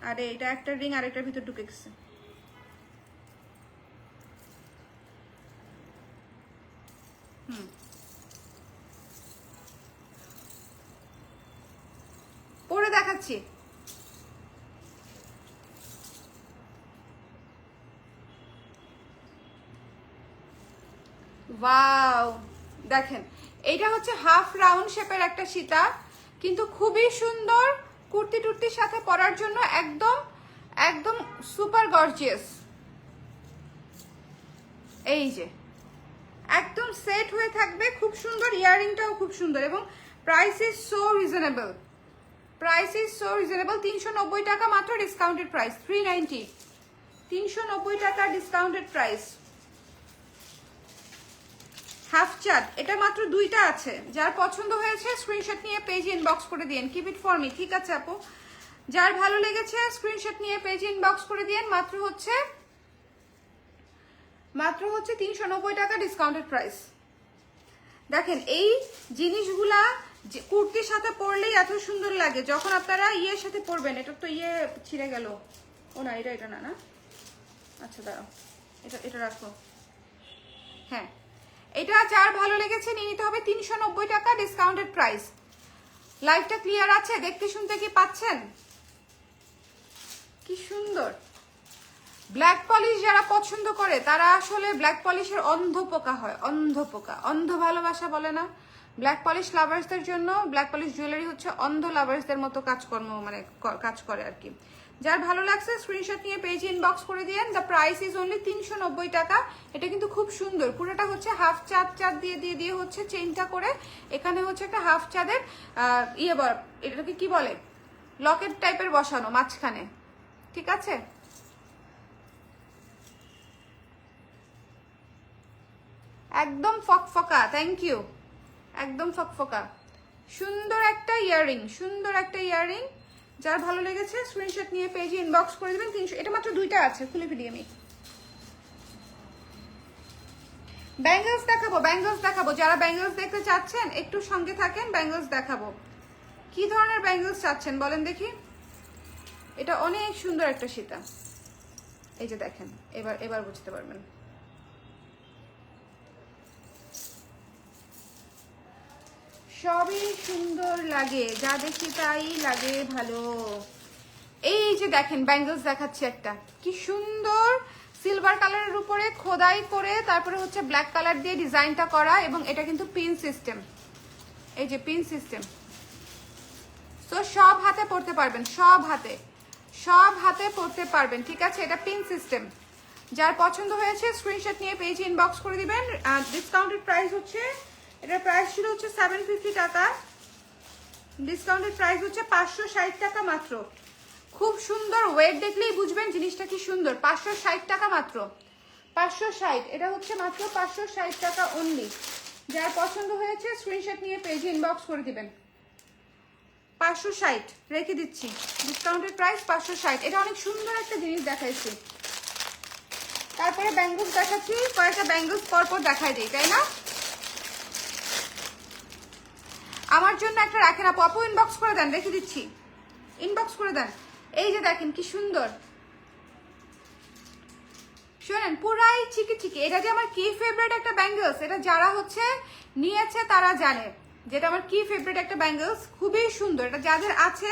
আরে এটা একটা রিং আরেকটার ভিতর ঢুকে গেছে। পরে দেখাচ্ছি। ওয়াও, দেখেন, এইটা হচ্ছে হাফ রাউন্ড শেপের একটা সীতা, কিন্তু খুবই সুন্দর, কুর্তি টুর্তির সাথে পরার জন্য একদম একদম সুপার গর্জিয়াস। এই যে একদম সেট হয়ে থাকবে, খুব সুন্দর, ইয়াররিংটাও খুব সুন্দর, এবং price is so reasonable, price is so reasonable. 390 টাকা মাত্র, ডিসকাউন্টেড প্রাইস 390, 390 টাকা ডিসকাউন্টেড প্রাইস। হাফ চাঁদ, এটা মাত্র দুইটা আছে। যার পছন্দ হয়েছে স্ক্রিনশট নিয়ে পেজে ইনবক্স করে দিন, কিপ ইট ফর মি, ঠিক আছে আপু? যার ভালো লেগেছে স্ক্রিনশট নিয়ে পেজে ইনবক্স করে দিন, মাত্র হচ্ছে 390 টাকা ডিসকাউন্টেড প্রাইস। দেখেন, এই জিনিসগুলা কুর্তির সাথে পরলেই এত সুন্দর লাগে, যখন আপনারা ইয়ের সাথে পরবেন। এটা তো ইয়ে ছিঁড়ে গেল, ও না, এটা না, না আচ্ছা দাঁড়াও, এটা রাখো। হ্যাঁ, এটা যার ভালো লেগেছে নিয়ে নিতে হবে, 390 টাকা ডিসকাউন্টেড প্রাইস। লাইভটা ক্লিয়ার আছে? দেখতে শুনতে কি পাচ্ছেন? কি সুন্দর। ব্ল্যাক পলিশ যারা পছন্দ করে তারা আসলে ব্ল্যাক পলিশের অন্ধ পোকা হয়, অন্ধ পোকা, অন্ধ ভালোবাসা বলে না, ব্ল্যাক পলিশ লাভার্সদের জন্য ব্ল্যাক পলিশ জুয়েলারি হচ্ছে অন্ধ লাভার্সদের মতো কাজকর্ম, মানে কাজ করে আর কি। যার ভালো লাগছে স্ক্রিনশট নিয়ে পেজে ইনবক্স করে দিয়েন। দ্য প্রাইস ইজ অনলি 390 টাকা। এটা কিন্তু খুব সুন্দর, পুরোটা হচ্ছে হাফ চাঁদ দিয়ে হচ্ছে চেইনটা করে, এখানে হচ্ছে একটা হাফ চাঁদের এটাকে কি বলে, লকেট টাইপের বসানো মাঝখানে, ঠিক আছে? একদম ফকফকা, থ্যাংক ইউ, একদম ফকফকা, সুন্দর একটা ইয়াররিং, সুন্দর একটা ইয়াররিং। যার ভালো লেগেছে স্ক্রিনশট নিয়ে পেজে ইনবক্স করে দেবেন। 300, এটা মাত্র দুইটা আছে, খুলে ফেলি আমি। ব্যাঙ্গলস দেখাবো, ব্যাঙ্গলস দেখাবো, যারা ব্যাঙ্গলস দেখতে চাচ্ছেন একটু সঙ্গে থাকেন, ব্যাঙ্গলস দেখাবো। কি ধরনের ব্যাঙ্গলস চাচ্ছেন বলেন দেখি? এটা অনেক সুন্দর একটা সীতা, এই যে দেখেন, এবার বুঝতে পারবেন। সবই সুন্দর লাগে, যা দেখি তাই লাগে ভালো। এই যে দেখেন ব্যাঙ্গলস দেখাচ্ছি একটা, কি সুন্দর সিলভার কালারের উপরে খোদাই করে তারপরে হচ্ছে ব্ল্যাক কালার দিয়ে ডিজাইনটা করা, এবং এটা কিন্তু পিন সিস্টেম, এই যে পিন সিস্টেম। তো সব হাতে পড়তে পারবেন, সব হাতে পড়তে পারবেন, ঠিক আছে। এটা পিন সিস্টেম। যার পছন্দ হয়েছে স্ক্রিনশট নিয়ে পেজে ইনবক্স করে দিবেন। ডিসকাউন্টেড প্রাইস হচ্ছে, এটার প্রাইস ছিল হচ্ছে 750 টাকা, ডিসকাউন্টেড প্রাইস হচ্ছে 560 টাকা মাত্র। খুব সুন্দর, ওয়েট দেখলেই বুঝবেন জিনিসটা কি সুন্দর। 560 টাকা মাত্র, 560, এটা হচ্ছে মাত্র 560 টাকা অনলি। যার পছন্দ হয়েছে স্ক্রিনশট নিয়ে পেজে ইনবক্স করে দিবেন। 560 রেখে দিচ্ছি, ডিসকাউন্টেড প্রাইস 560। এটা অনেক সুন্দর একটা জিনিস দেখাইছি। তারপরে ব্যাঙ্গলস দেখাচ্ছি, কয়েকটা ব্যাঙ্গলস পরপর দেখাই দিই, তাই না? আমার জন্য একটা রাখেন আপু, আপু ইনবক্স করে দেন, রেখে দিচ্ছি, ইনবক্স করে দেন। এই যে দেখেন কি সুন্দর, শোনেন পুরাই চিকি চিকি। এটা যে আমার কি ফেভারিট একটা ব্যাঙ্গলস, এটা যারা হচ্ছে নিয়েছে তারা জানে যেটা আমার কি ফেভারিট একটা ব্যাঙ্গলস। খুবই সুন্দর, এটা যাদের আছে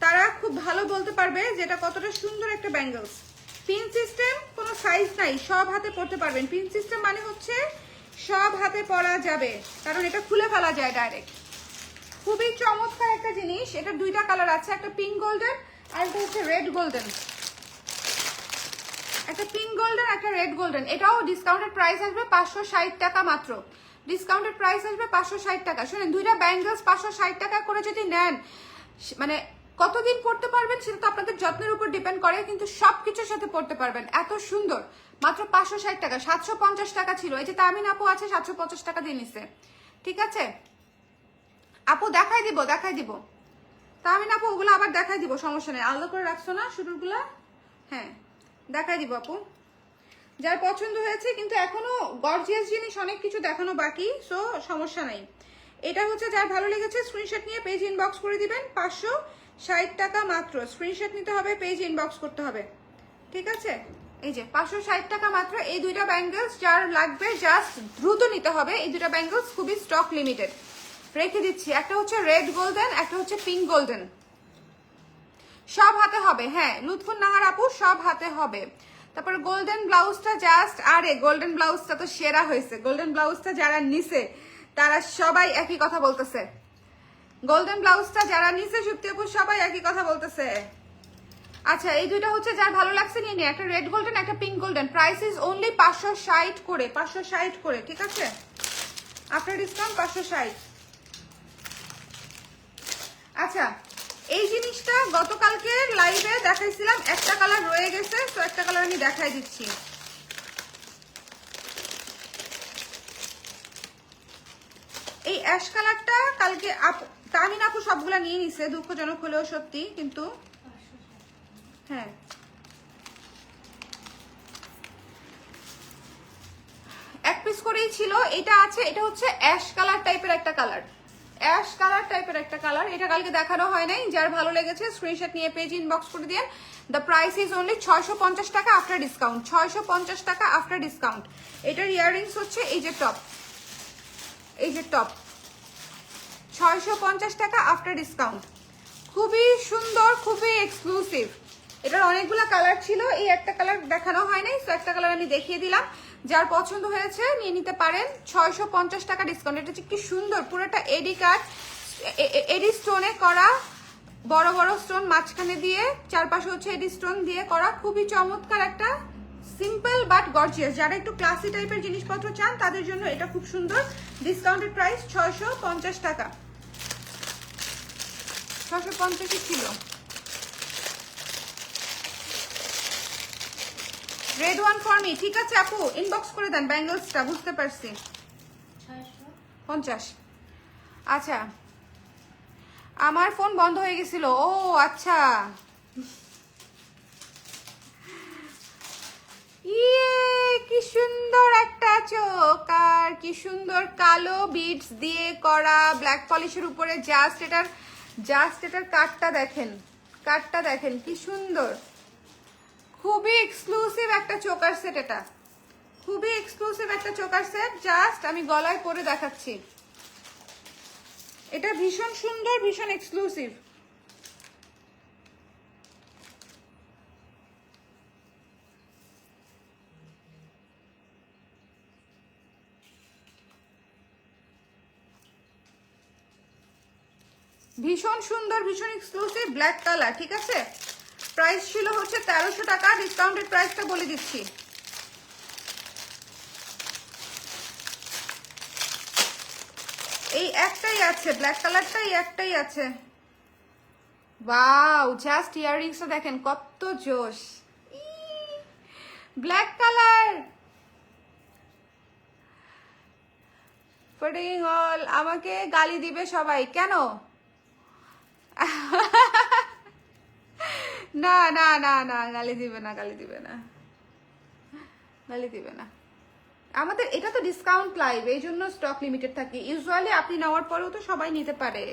তারা খুব ভালো বলতে পারবে যেটা কতটা সুন্দর একটা ব্যাঙ্গলস। পিন সিস্টেম, কোনো সাইজ নাই, সব হাতে পড়তে পারবেন। পিন সিস্টেম মানে হচ্ছে সব হাতে পরা যাবে, কারণ এটা খুলে ফেলা যায় ডাইরেক্ট। খুবই চমৎকার একটা জিনিস। এটা দুইটা কালার আছে, একটা পিঙ্ক গোল্ডেন আর একটা হচ্ছে রেড গোল্ডেন। একটা পিঙ্ক গোল্ডেন, একটা রেড গোল্ডেন। এটাও ডিসকাউন্টেড প্রাইস আসবে 560 টাকা মাত্র, ডিসকাউন্টেড প্রাইস আসবে 560 টাকা। শুনেন, দুইটা ব্যাঙ্গলস 560 টাকা করে যদি নেন, মানে কতদিন পড়তে পারবেন সেটা তো আপনাদের যত্নের উপর ডিপেন্ড করে, কিন্তু সবকিছুর সাথে পড়তে পারবেন। এত সুন্দর, মাত্র 560 টাকা। 750 টাকা ছিল, এই যে তামিন আপু আছে 750 টাকা দিয়ে নিছে, ঠিক আছে আপু? দেখাই দিব তামিন আপু, ওগুলো আবার দেখাই দিব, সমস্যা নেই। আলাদা করে রাখছো না শুরুগুলা? হ্যাঁ দেখাই দিব আপু, যার পছন্দ হয়েছে। কিন্তু এখনো গর্জিয়াস জিনিস অনেক কিছু দেখানো বাকি, সো সমস্যা নাই। এটা হচ্ছে যার ভালো লেগেছে স্ক্রিনশট নিয়ে পেজ ইনবক্স করে দিবেন। 560 টাকা মাত্র, স্ক্রিনশট নিতে হবে, পেজ ইনবক্স করতে হবে, ঠিক আছে? এই যে 560 টাকা মাত্র। এই দুইটা ব্যাঙ্গলস যার লাগবে জাস্ট দ্রুত নিতে হবে। এই দুইটা ব্যাঙ্গলস খুবই স্টক লিমিটেড, রেখে দিচ্ছি। একটা হচ্ছে রেড গোল্ডেন, একটা হচ্ছে পিঙ্ক গোল্ডেন। সব হাতে হবে, হ্যাঁ লুৎফুন নাহার আপু, সব হাতে হবে। তারপর গোল্ডেন ব্লাউজটা জাস্ট, আরে গোল্ডেন ব্লাউজটা তো সেরা হয়েছে। গোল্ডেন ব্লাউজটা যারা নিছে তারা সবাই একই কথা বলতেছে। গোল্ডেন ব্লাউজটা যারা নিছে সুপ্তি আপু সবাই একই কথা বলতেছে। আচ্ছা, এই দুইটা হচ্ছে যার ভালো লাগছে নিয়ে নিয়ে, একটা রেড গোল্ডেন, একটা pink golden. Price is only 560 করে, 560 করে, ঠিক আছে? After discount 560। আচ্ছা, এই জিনিসটা গতকালকে লাইভে দেখাইছিলাম, একটা কালার রয়ে গেছে, তো একটা কালার আমি দেখাই দিচ্ছি। এই অ্যাশ কালারটা কালকে তামিন আপু সবগুলা নিয়ে নিছে, দুঃখজনক হলেও সত্যি, কিন্তু হ্যাঁ এক পিস করেই ছিল। এটা আছে, এটা হচ্ছে অ্যাশ কালার টাইপের একটা কালার, অ্যাশ কালার টাইপের একটা কালার। এটা কালকে দেখানো হয় নাই, যার ভালো লেগেছে স্ক্রিনশট নিয়ে পেজ ইনবক্স করে দিন। দ্য প্রাইস ইজ অনলি 650 টাকা আফটার ডিসকাউন্ট, 650 টাকা আফটার ডিসকাউন্ট। এটার ইয়াররিংস হচ্ছে এই যে টপ, এই যে টপ, 650 টাকা আফটার ডিসকাউন্ট। খুবই সুন্দর, খুবই এক্সক্লুসিভ। এটার অনেকগুলো কালার ছিল, এই একটা কালার দেখানো হয় নাই, তো একটা কালার আমি দেখিয়ে দিলাম। যার পছন্দ হয়েছে নিয়ে নিতে পারেন, 650 টাকা ডিসকাউন্ট। এটা হচ্ছে কি সুন্দর, পুরোটা এডি কাট, এডি স্টোনে করা, বড় বড় স্টোন মাঝখানে দিয়ে, চারপাশে হচ্ছে এডি স্টোন দিয়ে করা। খুবই চমৎকার একটা সিম্পল বাট গর্জিয়াস। যারা একটু ক্লাসি টাইপের জিনিসপত্র চান তাদের জন্য এটা খুব সুন্দর। ডিসকাউন্টেড প্রাইস 650 টাকা, 650 ছিল। রেড ওয়ান ফর মি, ঠিক আছে আপু ইনবক্স করে দেন ব্যাঙ্গলসটা, বুঝতে পারছি 50। আচ্ছা, আমার ফোন বন্ধ হয়ে গেছিল, ও আচ্ছা। কি সুন্দর একটা চোখ, আর কি সুন্দর কালো বিডস দিয়ে করা ব্ল্যাক পলিশের উপরে। জাস্ট এটার কাটটা দেখেন, কাটটা দেখেন কি সুন্দর। খুবই এক্সক্লুসিভ একটা চোকার সেট, এটা খুবই এক্সক্লুসিভ একটা চোকার সেট। জাস্ট আমি গলায় পরে দেখাচ্ছি, এটা ভীষণ সুন্দর, ভীষণ এক্সক্লুসিভ। ভীষণ সুন্দর, ভীষণ এক্সক্লুসিভ ব্ল্যাক কালার, ঠিক আছে। প্রাইস ছিল হচ্ছে 1300 টাকা, ডিসকাউন্টেড প্রাইসটা বলে দিচ্ছি। এই একটাই আছে, ব্ল্যাক কালারটা এই একটাই আছে। ওয়াও, জাস্ট ইয়াররিংসটা দেখেন কত জোশ, ব্ল্যাক কালার। ফটিং হল, আমাকে গালি দিবে সবাই, কেন? না না না না, গালি দিবে না, গালি দিবে না, গালি দিবে না। আমাদের এটা তো ডিসকাউন্ট লাইভ, এই জন্য স্টক লিমিটেড থাকে। ইউজুয়ালি আপনি নেওয়ার পরেও তো সবাই নিতে পারে,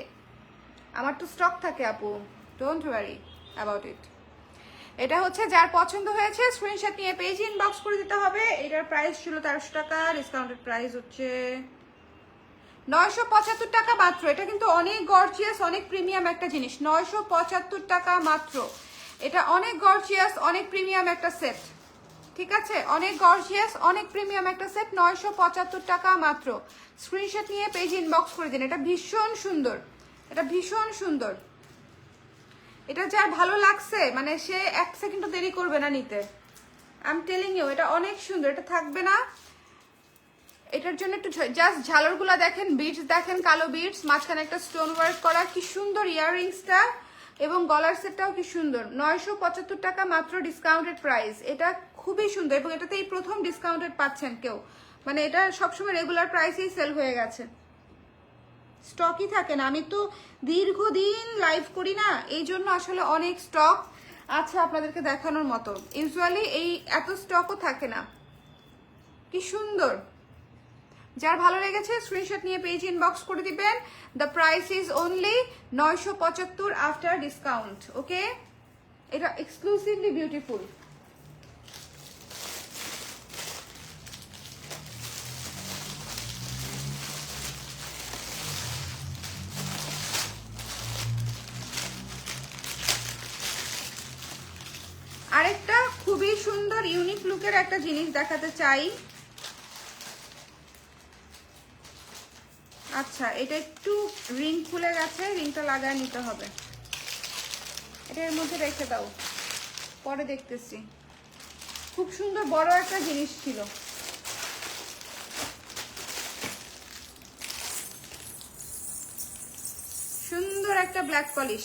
আমার তো স্টক থাকে আপু, ডোন্ট ওয়ারি অ্যাবাউট ইট। এটা হচ্ছে যার পছন্দ হয়েছে স্ক্রিনশট নিয়ে পেজ ইনবক্স করে দিতে হবে। এটার প্রাইস ছিল 1300 টাকা, ডিসকাউন্টেড প্রাইস হচ্ছে 975 টাকা মাত্র। এটা কিন্তু অনেক গর্জিয়াস, অনেক প্রিমিয়াম একটা জিনিস। 975 টাকা মাত্র। এটা অনেক গর্জিয়াস, অনেক প্রিমিয়াম একটা সেট, ঠিক আছে। অনেক গর্জিয়াস, অনেক প্রিমিয়াম একটা সেট, 975 টাকা মাত্র। স্ক্রিনশট নিয়ে পেজ ইনবক্স করে দিন। এটা ভীষণ সুন্দর, এটা ভীষণ সুন্দর। এটা যার ভালো লাগছে মানে সে এক সেকেন্ডও দেরি করবে না নিতে, আই এম টেলিং ইউ। এটা অনেক সুন্দর, এটা থাকবে না। এটার জন্য একটু জাস্ট ঝালরগুলা দেখেন, বিটস দেখেন, কালো বিটস, মাঝখানে একটা স্টোন ওয়ার্ক করা, কি সুন্দর ইয়াররিংসটা, এবং গলার সেটটাও কি সুন্দর। 975 টাকা মাত্র, ডিসকাউন্টেড প্রাইস। এটা খুবই সুন্দর, এবং এটাতে এই প্রথম ডিসকাউন্টেড পাচ্ছেন কেউ, মানে এটা সবসময় রেগুলার প্রাইসেই সেল হয়ে গেছে, স্টকই থাকে না। আমি তো দীর্ঘদিন লাইভ করি না, এই জন্য আসলে অনেক স্টক আছে আপনাদেরকে দেখানোর মতো। ইউজুয়ালি এই এত স্টকও থাকে না। কি সুন্দর, যার ভালো লেগেছে স্ক্রিনশট নিয়ে পেজ ইনবক্স করে দিবেন। The price is only 975 after discount, okay. এটা এক্সক্লুসিভলি বিউটিফুল। আরেকটা খুবই সুন্দর ইউনিক লুকের একটা জিনিস দেখাতে চাই। আচ্ছা, এটা একটু রিং খুলে গেছে, রিংটা লাগায় নিতে হবে। এটা এর মধ্যে রেখে দাও, পরে দেখতেছি। খুব সুন্দর বড় একটা জিনিস ছিল। সুন্দর একটা ব্ল্যাক পলিশ,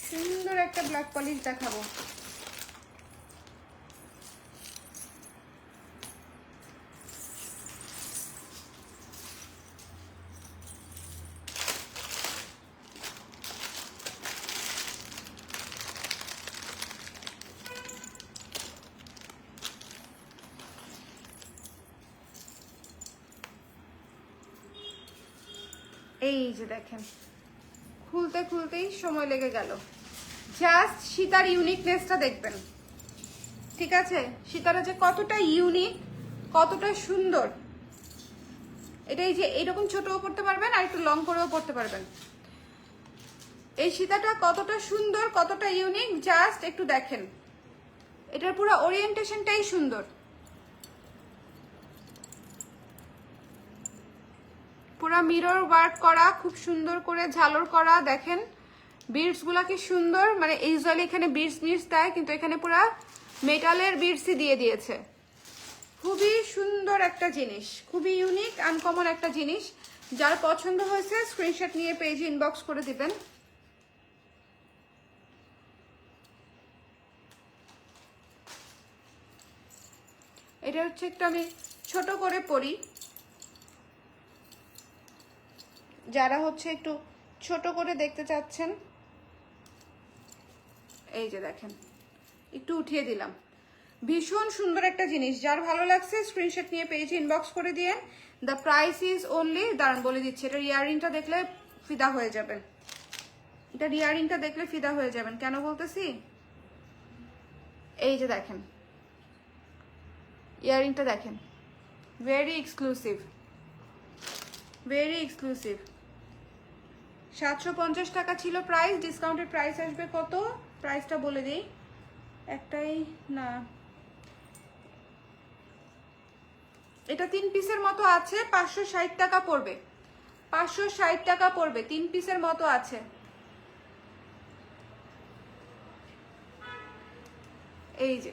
সুন্দর একটা ব্ল্যাক পলিশ দেখাবো। এই যে দেখেন, খুলতে খুলতেই সময় লেগে গেল। জাস্ট সীতার ইউনিকনেসটা দেখবেন, ঠিক আছে। সীতারা যে কতটা ইউনিক, কতটা সুন্দর। এটাই যে এইরকম ছোটও পড়তে পারবেন, আর একটু লং করেও পড়তে পারবেন। এই সীতাটা কতটা সুন্দর, কতটা ইউনিক, জাস্ট একটু দেখেন। এটার পুরো ওরিয়েন্টেশনটাই সুন্দর, পুরো মিরর ওয়ার্ক করা, খুব সুন্দর করে ঝালর করা। দেখেন বিডস গুলা কি সুন্দর, মানে ইউজুয়ালি এখানে বিডস দেয়, কিন্তু এখানে পুরো মেটালের বিডসই দিয়ে দিয়েছে। খুবই সুন্দর একটা জিনিস, খুবই ইউনিক আনকমন একটা জিনিস। যার পছন্দ হয়েছে স্ক্রিনশট নিয়ে পেজে ইনবক্স করে দিবেন। এটা হচ্ছে একটা আমি ছোট করে পরি, যারা হচ্ছে একটু ছোট করে দেখতে চাচ্ছেন। এই যে দেখেন, একটু উঠিয়ে দিলাম। ভীষণ সুন্দর একটা জিনিস, যার ভালো লাগছে স্ক্রিনশট নিয়ে পেজে ইনবক্স করে দিয়ে। দ্য প্রাইস ইজ অনলি, দাঁড়ান বলে দিচ্ছি। এটা ইয়াররিংটা দেখলে ফিদা হয়ে যাবেন, এটা ইয়াররিংটা দেখলে ফিদা হয়ে যাবেন। কেন বলতেছি, এই যে দেখেন ইয়াররিংটা দেখেন, ভেরি এক্সক্লুসিভ, ভেরি এক্সক্লুসিভ। 750 টাকা ছিল প্রাইস, ডিসকাউন্টেড প্রাইস আসবে কত, প্রাইসটা বলে দিই। একটাই না, এটা 3 পিসের মতো আছে, 560 টাকা পড়বে, 560 টাকা পড়বে, 3 পিসের মতো আছে। এই যে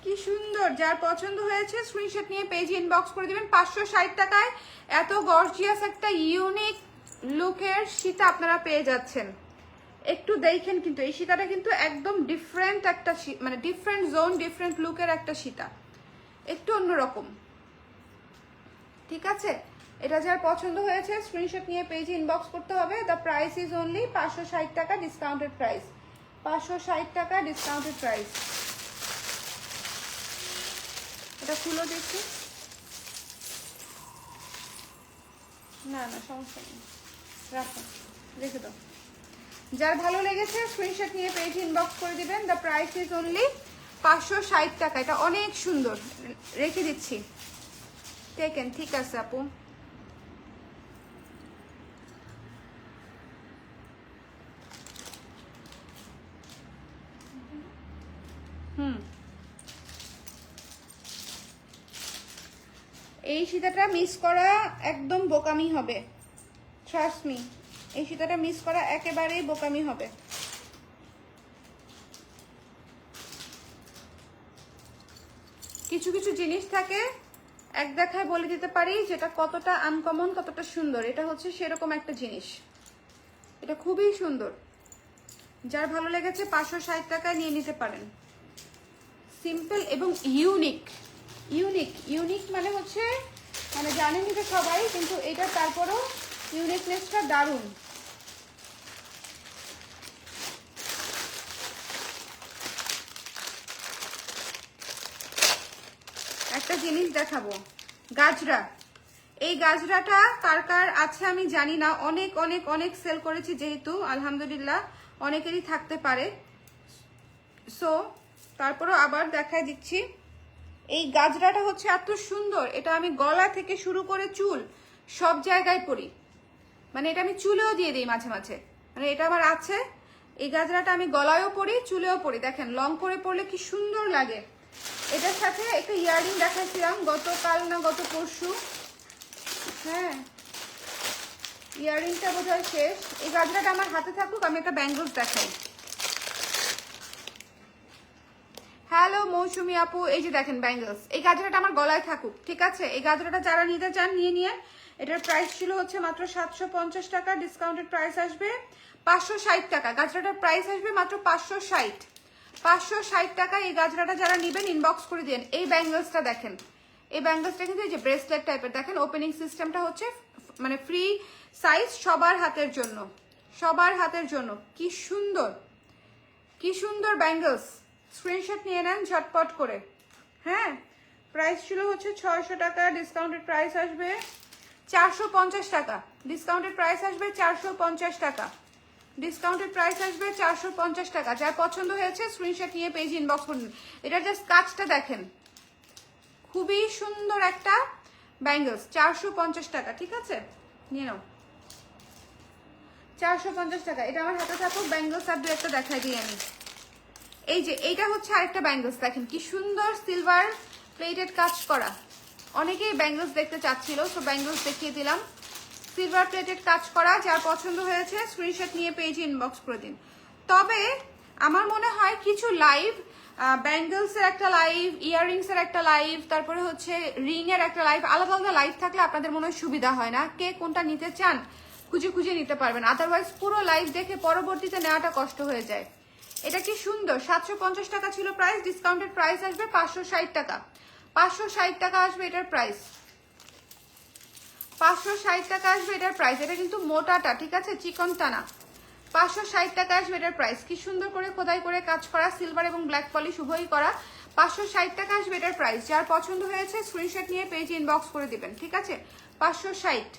কি সুন্দর, যার পছন্দ হয়েছে স্ক্রিনশট নিয়ে পেজে ইনবক্স করে দিবেন। 560 টাকায় এত গর্জিয়াস একটা ইউনিক লুকের সীতা আপনারা পেয়ে যাচ্ছেন। একটু দেখেন, কিন্তু এই সীতাটা কিন্তু একদম ডিফারেন্ট একটা, মানে ডিফারেন্ট জোন, ডিফারেন্ট লুকের একটা সীতা, একটু অন্যরকম। ঠিক আছে, এটা যার পছন্দ হয়েছে স্ক্রিনশট নিয়ে পেজে ইনবক্স করতে হবে। দ্য প্রাইস ইজ অনলি 560 টাকা, ডিসকাউন্টেড প্রাইস, 560 টাকা ডিসকাউন্টেড প্রাইস। এটা খুলো দেখছি। না না সমস্যা নেই, রাখো, রেখে দাও। যার ভালো লেগেছে স্ক্রিনশট নিয়ে পেজে ইনবক্স করে দিবেন। দ্য প্রাইস ইজ অনলি 560 টাকা। এটা অনেক সুন্দর, রেখে দিচ্ছি, টেকেন। ঠিক আছে আপু, এই সীতাটা মিস করা একদম বোকামি হবে, ট্রাস্ট মি, এই সীতাটা মিস করা একেবারেই বোকামি হবে। কিছু কিছু জিনিস থাকে এক দেখায় বলে দিতে পারি যেটা কতটা আনকমন, কতটা সুন্দর। এটা হচ্ছে সেরকম একটা জিনিস, এটা খুবই সুন্দর। যার ভালো লেগেছে 560 টাকায় নিয়ে নিতে পারেন। সিম্পল এবং ইউনিক, ইউনিক ইউনিক মানে হচ্ছে, মানে জানেনই তো সবাই, কিন্তু এটা তারপরেও ইউনিকনেসটা দারুণ। একটা জিনিস দেখাবো, গাজরা। এই গাজরাটা কার কার আছে আমি জানি না, অনেক অনেক অনেক সেল করেছি যেহেতু, আলহামদুলিল্লাহ অনেকেরই থাকতে পারে। সো তারপরও আবার দেখাই দিচ্ছি। এই গাজরাটা হচ্ছে এত সুন্দর, এটা আমি গলা থেকে শুরু করে চুল সব জায়গায় পরি, মানে এটা আমি চুলেও দিয়ে দিই মাঝে মাঝে, মানে এটা আমার আছে। এই গাজরাটা আমি গলায়ও পরি, চুলেও পরি। দেখেন লং করে পরলে কি সুন্দর লাগে। এটার সাথে একটা ইয়াররিং দেখাচ্ছিলাম গতকাল না গত পরশু, হ্যাঁ ইয়াররিংটা বোধহয় শেষ। এই গাজরাটা আমার হাতে থাকুক, আমি একটা ব্যাঙ্গলস দেখাই। হ্যালো মৌসুমি আপু, এই যে দেখেন ব্যাঙ্গলস। এই গাজরাটা আমার গলায় থাকুক, ঠিক আছে? এই গাজরাটা যারা নিতে চান নিয়ে নিয়ে। এটার প্রাইস ছিল হচ্ছে মাত্র 750 টাকা, ডিসকাউন্টেড প্রাইস আসবে 560 টাকা। গাজরাটার প্রাইস আসবে মাত্র 560, 560 টাকা। এই গাজরাটা যারা নেবেন ইনবক্স করে দেন। এই ব্যাঙ্গলসটা দেখেন, এই ব্যাঙ্গলসটা কিন্তু এই যে ব্রেসলেট টাইপের, দেখেন ওপেনিং সিস্টেমটা হচ্ছে মানে ফ্রি সাইজ, সবার হাতের জন্য, সবার হাতের জন্য। কি সুন্দর, কি সুন্দর ব্যাঙ্গলস। স্ক্রিনশট নিয়ে নেন ঝটপট করে। হ্যাঁ, প্রাইস ছিল হচ্ছে 600 টাকা, ডিসকাউন্টেড প্রাইস আসবে 450 টাকা, ডিসকাউন্টেড প্রাইস আসবে 450 টাকা, ডিসকাউন্টেড প্রাইস আসবে 450 টাকা। যার পছন্দ হয়েছে স্ক্রিনশট নিয়ে পেজ ইনবক্স করুন। এটার জাস্ট কাজটা দেখেন, খুবই সুন্দর একটা ব্যাঙ্গলস, 450 টাকা, ঠিক আছে? নিয়ে নাও 450 টাকা। এটা আমার হাতে থাকুক, ব্যাঙ্গলস আর দু একটা দেখাই দিই আমি। এই যে এইটা হচ্ছে আরেকটা ব্যাঙ্গলস, দেখেন কি সুন্দর সিলভার প্লেটেড কাজ করা। অনেকেই ব্যাঙ্গলস দেখতে চাচ্ছিল, সো ব্যাঙ্গলস দেখিয়ে দিলাম। সিলভার প্লেটেড কাজ করা, যার পছন্দ হয়েছে স্ক্রিনশট নিয়ে পেজে ইনবক্স করে দিন। তবে আমার মনে হয় কিছু লাইভ, ব্যাঙ্গলসের একটা লাইভ, ইয়াররিংসের একটা লাইভ, তারপরে হচ্ছে রিংয়ের একটা লাইভ, আলাদা আলাদা লাইভ থাকলে আপনাদের মনে হয় সুবিধা হয় না, কে কোনটা নিতে চান খুঁজে খুঁজে নিতে পারবেন। আদারওয়াইজ পুরো লাইভ দেখে পরবর্তীতে নেওয়াটা কষ্ট হয়ে যায়। এটা কি সুন্দর, 750 টাকা ছিল প্রাইস, ডিসকাউন্টেড প্রাইস আসবে 560 টাকা, 560 টাকা আসবে এটার প্রাইস, 560 টাকা আসবে এটার প্রাইস। এটা কিন্তু মোটাটা, ঠিক আছে, চিকনটা না। 560 টাকা আসবে এটার প্রাইস। কি সুন্দর করে খোদাই করে কাজ করা, সিলভার এবং ব্ল্যাক পলিশ উভয়ই করা। 560 টাকা আসবে এটার প্রাইস। যার পছন্দ হয়েছে স্ক্রিনশট নিয়ে পেজে ইনবক্স করে দিবেন, ঠিক আছে? 560।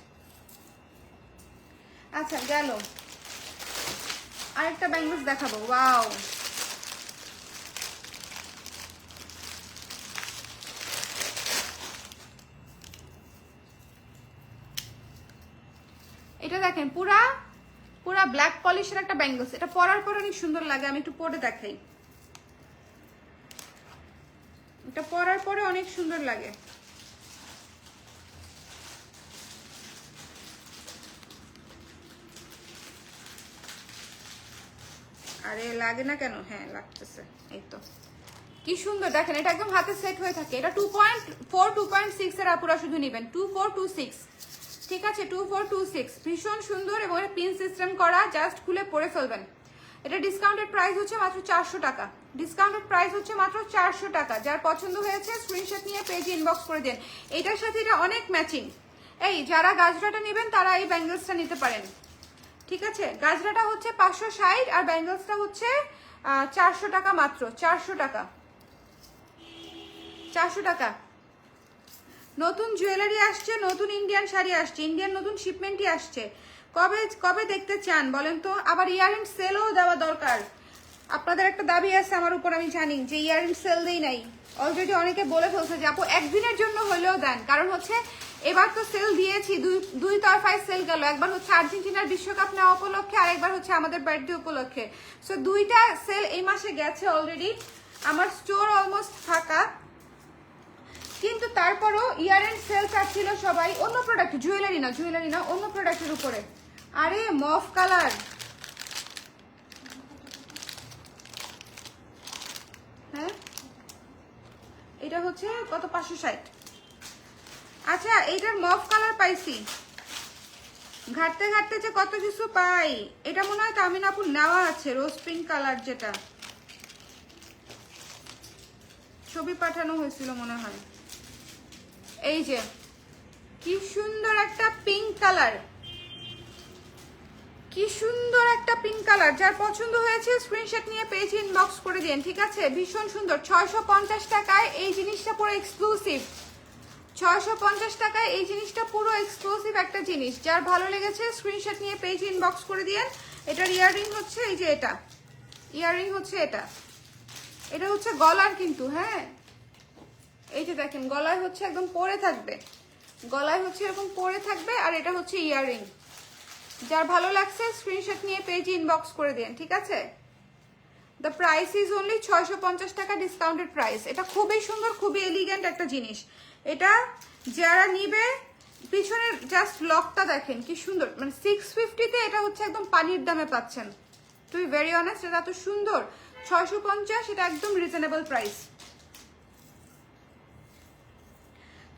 আচ্ছা গেল, আরেকটা ব্যাঙ্গলস দেখাবো। ওয়াও, এটা দেখেন পুরা পুরা ব্ল্যাক পলিশের একটা ব্যাঙ্গলস। এটা পরার পর অনেক সুন্দর লাগে, আমি একটু পরে দেখাই। এটা পরার পরে অনেক সুন্দর লাগে। আরে লাগে না কেন? হ্যাঁ লাগতেছে, এই তো কি সুন্দর দেখেন। এটা একদম হাতে সেট হয়ে থাকে। এটা 2.4 2.6 এর আপুরা শুধু নেবেন, 2426, ঠিক আছে 2426, ভীষণ সুন্দর এবং এটা পিন সিস্টেম করা, জাস্ট খুলে পরে ফেলবেন। এটা ডিসকাউন্টেড প্রাইস হচ্ছে মাত্র 400 টাকা, ডিসকাউন্টেড প্রাইস হচ্ছে মাত্র 400 টাকা। যার পছন্দ হয়েছে স্ক্রিনশট নিয়ে পেজে ইনবক্স করে দেন। এটার সাথে এটা অনেক ম্যাচিং। এই যারা গাজরাটা নেবেন তারা এই ব্যাঙ্গেলসটা নিতে পারেন, ঠিক আছে। গাজরাটা হচ্ছে 560 আর ব্যাঙ্গেলসটা হচ্ছে 400 টাকা মাত্র, 400 টাকা, 400 টাকা। নতুন জুয়েলারি আসছে, নতুন ইন্ডিয়ান শাড়ি আসছে, ইন্ডিয়ান নতুন শিপমেন্টই আসছে। কবে কবে দেখতে চান বলেন তো? আবার ইয়ারিং সেলও দেওয়া দরকার। আপনাদের একটা দাবি আছে আমার উপর, আমি জানি যে ইয়ারিং সেল দেই নাই। অলরেডি অনেকে বলে ফেলছে যে আপু একদিনের জন্য হলেও দেন, কারণ হচ্ছে এবার তো সেল দিয়েছি, দুই তরফায় সেল গেল। একবার হচ্ছে আর্জেন্টিনার বিশ্বকাপ নেওয়া উপলক্ষে, আরেকবার হচ্ছে আমাদের বার্থডে উপলক্ষে। সো দুইটা সেল এই মাসে গেছে অলরেডি। আমার স্টোর অলমোস্ট ফাঁকা, কিন্তু তারপরও ইয়ার এন্ড সেল চাচ্ছিল সবাই অন্য প্রোডাক্ট, জুয়েলারি না, জুয়েলারি না, অন্য প্রোডাক্টের উপরে। আরে মফ কালার, হ্যাঁ এটা হচ্ছে কত? 560। আচ্ছা এইটার মফ কালার পাইছি, ঘাটতে ঘাটতে যে কত কিছু পাই। এটা মনে হয় তামিন আপুর নেওয়া আছে, রোজ পিঙ্ক কালার, যেটা ছবি পাঠানো হয়েছিল মনে হয়। এই যে কি সুন্দর একটা পিঙ্ক কালার, কি সুন্দর একটা পিঙ্ক কালার। যার পছন্দ হয়েছে স্ক্রিনশট নিয়ে পেজ ইনবক্স করে দিন, ঠিক আছে। ভীষণ সুন্দর, 650 টাকায় এই জিনিসটা পুরো এক্সক্লুসিভ, 650 টাকায় এই জিনিসটা পুরো এক্সক্লুসিভ একটা জিনিস। যার ভালো লেগেছে স্ক্রিনশট নিয়ে পেজ ইনবক্স করে দিন। এটার ইয়াররিং হচ্ছে এই যে এটা, ইয়াররিং হচ্ছে এটা, এটা হচ্ছে গলার কিন্তু, হ্যাঁ এই যে দেখেন গলায় হচ্ছে একদম পরে থাকবে, গলায় হচ্ছে এরকম পরে থাকবে, আর এটা হচ্ছে ইয়াররিং। যার ভালো লাগছে স্ক্রিনশট নিয়ে পেজ ইনবক্স করে দেন, ঠিক আছে। দ্য প্রাইস ইজ অনলি 650 টাকা, ডিসকাউন্টেড প্রাইস। এটা খুবই সুন্দর, খুবই এলিগেন্ট একটা জিনিস। এটা যারা নিবে, পিছনের জাস্ট লকটা দেখেন কি সুন্দর, মানে 650-তে এটা হচ্ছে একদম পানির দামে পাচ্ছেন। টু বি ভেরি অনেস্ট, এটা এত সুন্দর। 650, এটা একদম রিজনেবল প্রাইস।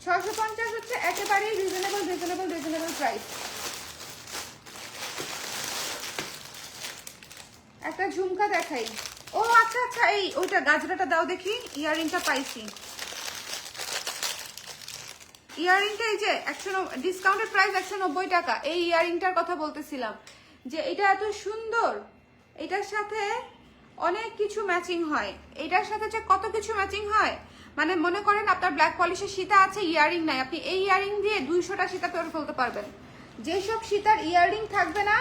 650 হচ্ছে একেবারেই রিজনেবল প্রাইস। একটা ঝুমকা দেখাই। ও আচ্ছা আচ্ছা, এই ওইটা গাজরাটা দাও দেখি, ইয়াররিংটা পাইছি। ইয়াররিংটা এই যে ডিসকাউন্টেড প্রাইস 190 টাকা। এই ইয়াররিংটার কথা বলতেছিলাম যে এটা এত সুন্দর, এটার সাথে অনেক কিছু ম্যাচিং হয়। এটার সাথে যে কত কিছু ম্যাচিং হয়, মানে মনে করেন আপনার ব্ল্যাক পলিশের সীতা আছে, ইয়াররিং নাই, আপনি এই ইয়াররিং দিয়ে 200টা সীতা তৈরি ফেলতে পারবেন। যেসব সীতার ইয়াররিং থাকবে না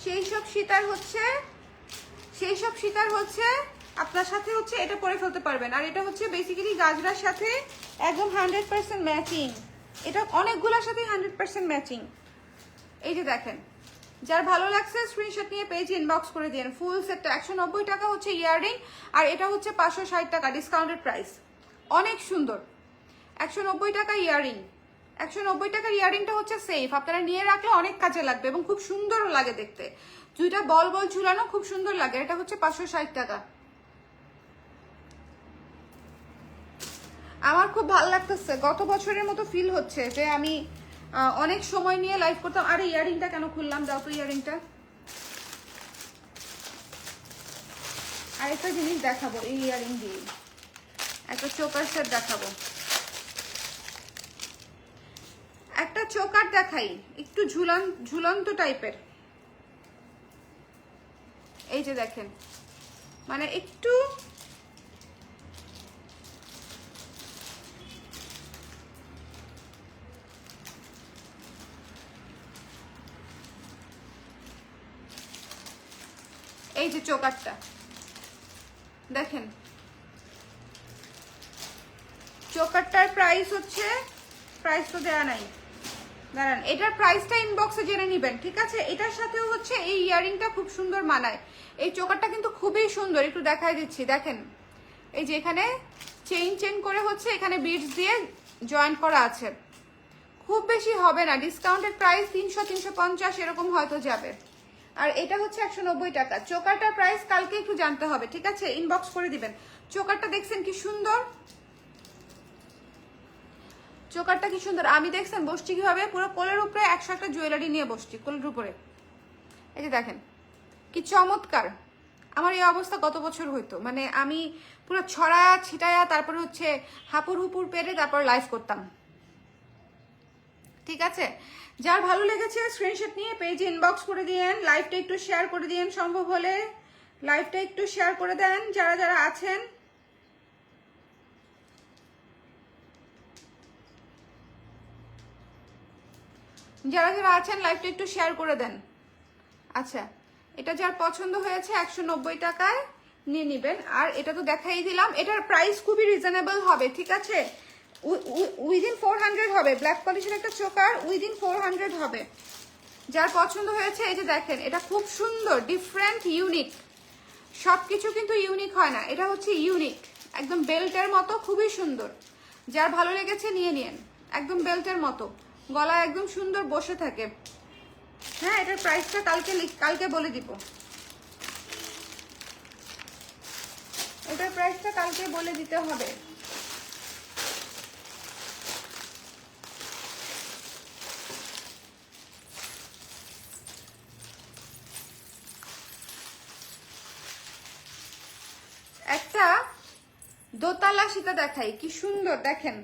সেই সব সীতার হচ্ছে আপনার সাথে হচ্ছে এটা পরে ফেলতে পারবেন। আর এটা হচ্ছে বেসিক্যালি গাজরার সাথে একদম 100% ম্যাচিং। এটা অনেকগুলোর সাথে 100% ম্যাচিং। এই যে দেখেন, যার ভালো লাগছে স্ক্রিনশট নিয়ে পেজ ইনবক্স করে দিন। ফুল সেটটা 190 টাকা হচ্ছে ইয়াররিং, আর এটা হচ্ছে 560 টাকা ডিসকাউন্টেড প্রাইস। অনেক সুন্দর, 190 টাকা ইয়াররিং। 190 টাকার ইয়াররিংটা হচ্ছে সেফ, আপনারা নিয়ে রাখলে অনেক কাজে লাগবে এবং খুব সুন্দরও লাগে দেখতে। দুইটা বল বল ঝুলানো খুব সুন্দর লাগে। এটা হচ্ছে 560 টাকা। আমার খুব ভালো লাগতেছে, গত বছরের মতো ফিল হচ্ছে যে আমি অনেক সময় নিয়ে লাইভ করতাম। আরে ইয়াররিংটা কেন খুললাম, দাও তো ইয়াররিংটা। আরেকটা জিনিস দেখাবো এই ইয়াররিং দিয়ে, একটা চোকার সেট দেখাবো, একটা চোকার দেখাই একটু ঝুলন্ত টাইপের। এই যে দেখেন, মানে একটু এই যে চোকারটা দেখেন, চোকারটার প্রাইস হচ্ছে, প্রাইস তো দেয়া নাই, দাঁড়ান এটার প্রাইসটা ইনবক্সে জেনে নেবেন, ঠিক আছে। এটার সাথেও হচ্ছে এই ইয়াররিংটা খুব সুন্দর মানায়। এই চোকারটা কিন্তু খুবই সুন্দর, একটু দেখাই দিচ্ছি, দেখেন এই যে এখানে চেইন করে হচ্ছে এখানে বিডস দিয়ে জয়েন করা আছে। খুব বেশি হবে না, ডিসকাউন্টেড প্রাইস 300 350 এরকম হয়তো যাবে। আর এটা হচ্ছে 190 টাকা। চোকারটার প্রাইস কালকে একটু জানতে হবে, ঠিক আছে? ইনবক্স করে দিবেন। চোকারটা দেখছেন কি সুন্দর, চোকারটা কি সুন্দর। আমি দেখছেন বসছি কিভাবে, পুরো কোলের উপরে 100টা জুয়েলারি নিয়ে বসছি কোলের উপরে। এই যে দেখেন কি চমৎকার। আমার এই অবস্থা গত বছর হইতো, মানে আমি পুরো ছড়া ছিটায়া তারপরে হচ্ছে হাপুর হুপুর পেরে তারপর লাইভ করতাম, ঠিক আছে? যার ভালো লেগেছে স্ক্রিনশট নিয়ে পেজে ইনবক্স করে দিয়েন। লাইভটা একটু শেয়ার করে দিয়েন, সম্ভব হলে লাইভটা একটু শেয়ার করে দেন যারা যারা আছেন। যারা যারা আছেন লাইভটা একটু শেয়ার করে দেন। আচ্ছা, এটা যার পছন্দ হয়েছে 190 টাকায় নিয়ে নেবেন। আর এটা তো দেখাই দিলাম, এটার প্রাইস খুবই রিজনেবল হবে, ঠিক আছে? উইদিন 400 হবে। ব্ল্যাক পলিশের একটা চোকার উইদিন 400 হবে। যার পছন্দ হয়েছে এই যে দেখেন, এটা খুব সুন্দর, ডিফারেন্ট, ইউনিক। সব কিছু কিন্তু ইউনিক হয় না, এটা হচ্ছে ইউনিক, একদম বেল্টের মতো, খুবই সুন্দর। যার ভালো লেগেছে নিয়ে নিন, একদম বেল্টের মতো, গলা একদম সুন্দর বসে থাকে। হ্যাঁ, এটার প্রাইসটা কালকে বলে দিব, এটার প্রাইসটা কালকে বলে দিতে হবে। একটা দোতলা সীতা দেখাই, কি সুন্দর দেখেন।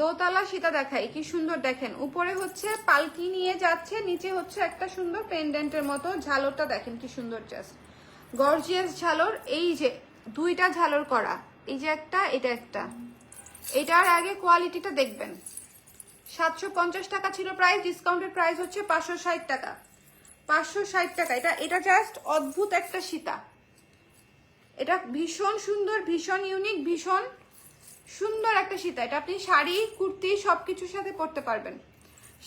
দোতলা সীতা দেখাই, কি সুন্দর দেখেন। উপরে হচ্ছে পালকি নিয়ে যাচ্ছে, নিচে হচ্ছে একটা সুন্দর পেন্ডেন্টের মতো। ঝালরটা দেখেন কি সুন্দর, জাস্ট গর্জিয়াস ঝালর। এই যে দুইটা ঝালর করা, এই যে একটা, এটা একটা। এটার আগে কোয়ালিটিটা দেখবেন। 750 টাকা ছিল প্রাইস, ডিসকাউন্টেড প্রাইস হচ্ছে 560 টাকা। 560 টাকা। এটা জাস্ট অদ্ভুত একটা সীতা। এটা ভীষণ সুন্দর, ভীষণ ইউনিক, ভীষণ সুন্দর একটা সীতা। এটা আপনি শাড়ি, কুর্তি সবকিছুর সাথে পরতে পারবেন।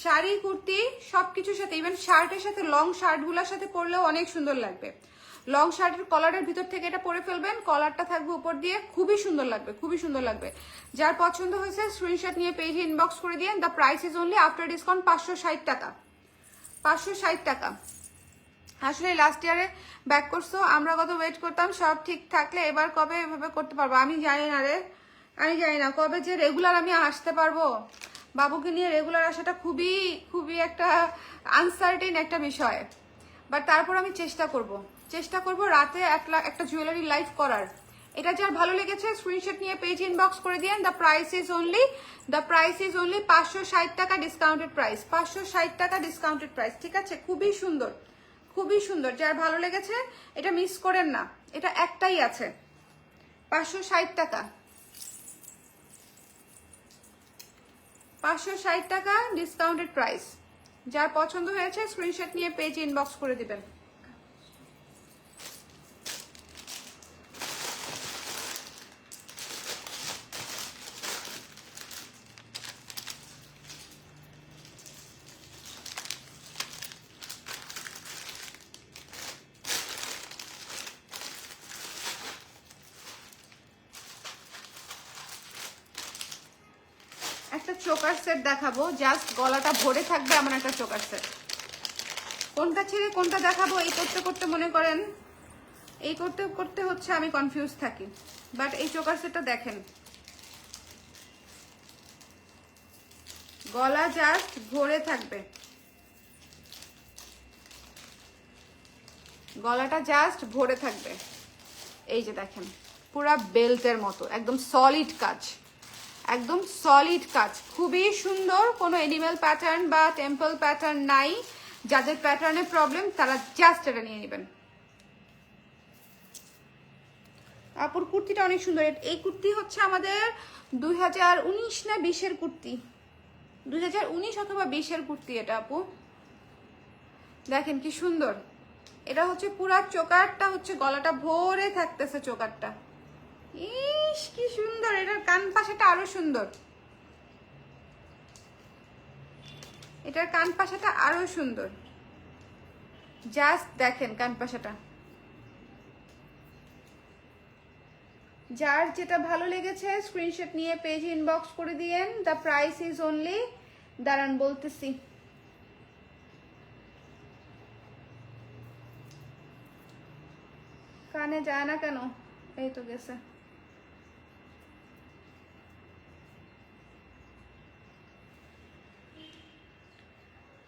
শাড়ি, কুর্তি সবকিছুর সাথে, ইভেন শার্টের সাথে, লং শার্টগুলোর সাথে পরলেও অনেক সুন্দর লাগবে। লং শার্টের কলারের ভিতর থেকে এটা পরে ফেলবেন, কলারটা থাকবে উপর দিয়ে, খুবই সুন্দর লাগবে, খুবই সুন্দর লাগবে। যার পছন্দ হয়েছে স্ক্রিনশট নিয়ে পেজে ইনবক্স করে দিয়ে। The price is only after discount 560 টাকা। 560 টাকা। আসলে লাস্ট ইয়ারে ব্যাক করছো, আমরা কত ওয়েট করতাম, সব ঠিক থাকলে এবার কবে এভাবে করতে পারবো আমি জানি না রে, আমি জানি না কবে যে রেগুলার আমি আসতে পারবো। বাবুকে নিয়ে রেগুলার আসাটা খুবই খুবই একটা আনসার্টেন একটা বিষয়। বাট তারপর আমি চেষ্টা করব রাতে একটা জুয়েলারি লাইভ করার। এটা যার ভালো লেগেছে স্ক্রিনশট নিয়ে পেজ ইনবক্স করে দিয়েন। দ্য প্রাইস ইজ অনলি 560 টাকা ডিসকাউন্টেড প্রাইস। 560 টাকা ডিসকাউন্টেড প্রাইস, ঠিক আছে? খুবই সুন্দর, খুবই সুন্দর। যার ভালো লেগেছে এটা মিস করেন না, এটা একটাই আছে। 560 টাকা, 560 টাকা ডিসকাউন্টেড প্রাইস। যার পছন্দ হয়েছে স্ক্রিনশট নিয়ে পেজ ইনবক্স করে দিবেন। একটা চোকার সেট দেখাবো, জাস্ট গলাটা ভরে থাকবে এমন একটা চোকার সেট। কোনটা ছেড়ে কোনটা দেখাবো এই করতে করতে মনে করেন, এই করতে করতে হচ্ছে আমি কনফিউজ থাকি। বাট এই চোকার সেটটা দেখেন, গলা জাস্ট ভরে থাকবে, গলাটা জাস্ট ভরে থাকবে। এই যে দেখেন, পুরা বেল্টের মতো, একদম সলিড কাজ, একদম সলিড কাজ, খুবই সুন্দর। কোনো এনিমেল প্যাটার্ন বা টেম্পল প্যাটার্ন নাই। যাদের প্যাটার্নের প্রবলেম তারা জাস্ট এটা নিয়ে নেবেন। আপুর কুর্তিটা অনেক সুন্দর। এই কুর্তি হচ্ছে আমাদের 2019 না 20-এর কুর্তি, 2019 অথবা 20-এর কুর্তি এটা আপু। দেখেন কি সুন্দর। এটা হচ্ছে পুরা চোকারটা হচ্ছে গলাটা ভরে থাকতেছে চোকারটা। ইস কি সুন্দর। এটার কান পাশাটা আরো সুন্দর, এটার কান পাশাটা আরো সুন্দর। জাস্ট দেখেন কান পাশাটা, যার যেটা ভালো লেগেছে স্ক্রিনশট নিয়ে পেজে ইনবক্স করে দিয়েন। দ্য প্রাইস ইজ অনলি, দাঁড়ান বলতেছি, কানে যায় না কেন, এই তো গেছে।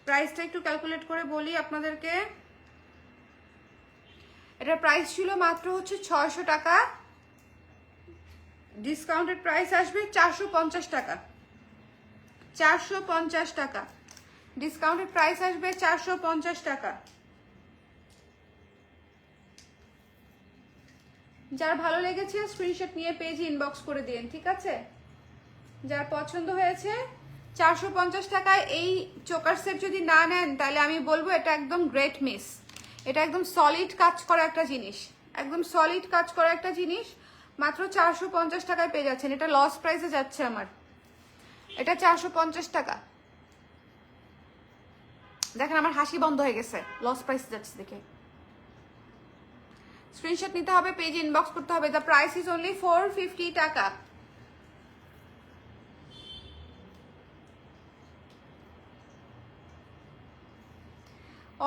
প্রাইসটা একটু ক্যালকুলেট করে বলি আপনাদেরকে। এটার প্রাইস ছিল মাত্র হচ্ছে 600 টাকা, ডিসকাউন্টেড প্রাইস আসবে 450 টাকা। 450 টাকা ডিসকাউন্টেড প্রাইস আসবে 450 টাকা। যার ভালো লেগেছে স্ক্রিনশট নিয়ে পেজে ইনবক্স করে দিন, ঠিক আছে? যার পছন্দ হয়েছে 450 টাকায় এই চোকার সেট যদি না নেন তাহলে আমি বলবো এটা একদম গ্রেট মিস। এটা একদম সলিড কাজ করা একটা জিনিস, একদম সলিড কাজ করা একটা জিনিস, মাত্র 450 টাকায় পেয়ে যাচ্ছেন। এটা লস প্রাইসে যাচ্ছে আমার, এটা 450 টাকা। দেখেন আমার হাসি বন্ধ হয়ে গেছে, লস প্রাইসে যাচ্ছে দেখে। স্ক্রিনশট নিতে হবে, পেজে ইনবক্স করতে হবে। দ্য প্রাইস ইজ অনলি 450 টাকা।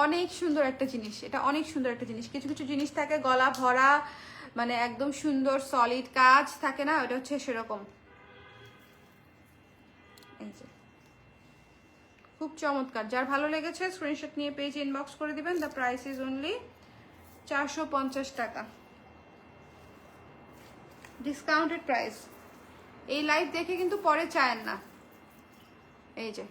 অনেক সুন্দর একটা জিনিস, এটা অনেক সুন্দর একটা জিনিস। কিছু কিছু জিনিস থাকে গলা ভরা, মানে একদম সুন্দর সলিড কাজ থাকে না, ওটা হচ্ছে সেরকম। এই যে খুব চমৎকার। যার ভালো লেগেছে স্ক্রিনশট নিয়ে পেজে ইনবক্স করে দিবেন। দ্য প্রাইস ইজ অনলি 450 টাকা, ডিসকাউন্টেড প্রাইস। এই লাইভ দেখে কিন্তু পরে চায়েন না। এই যে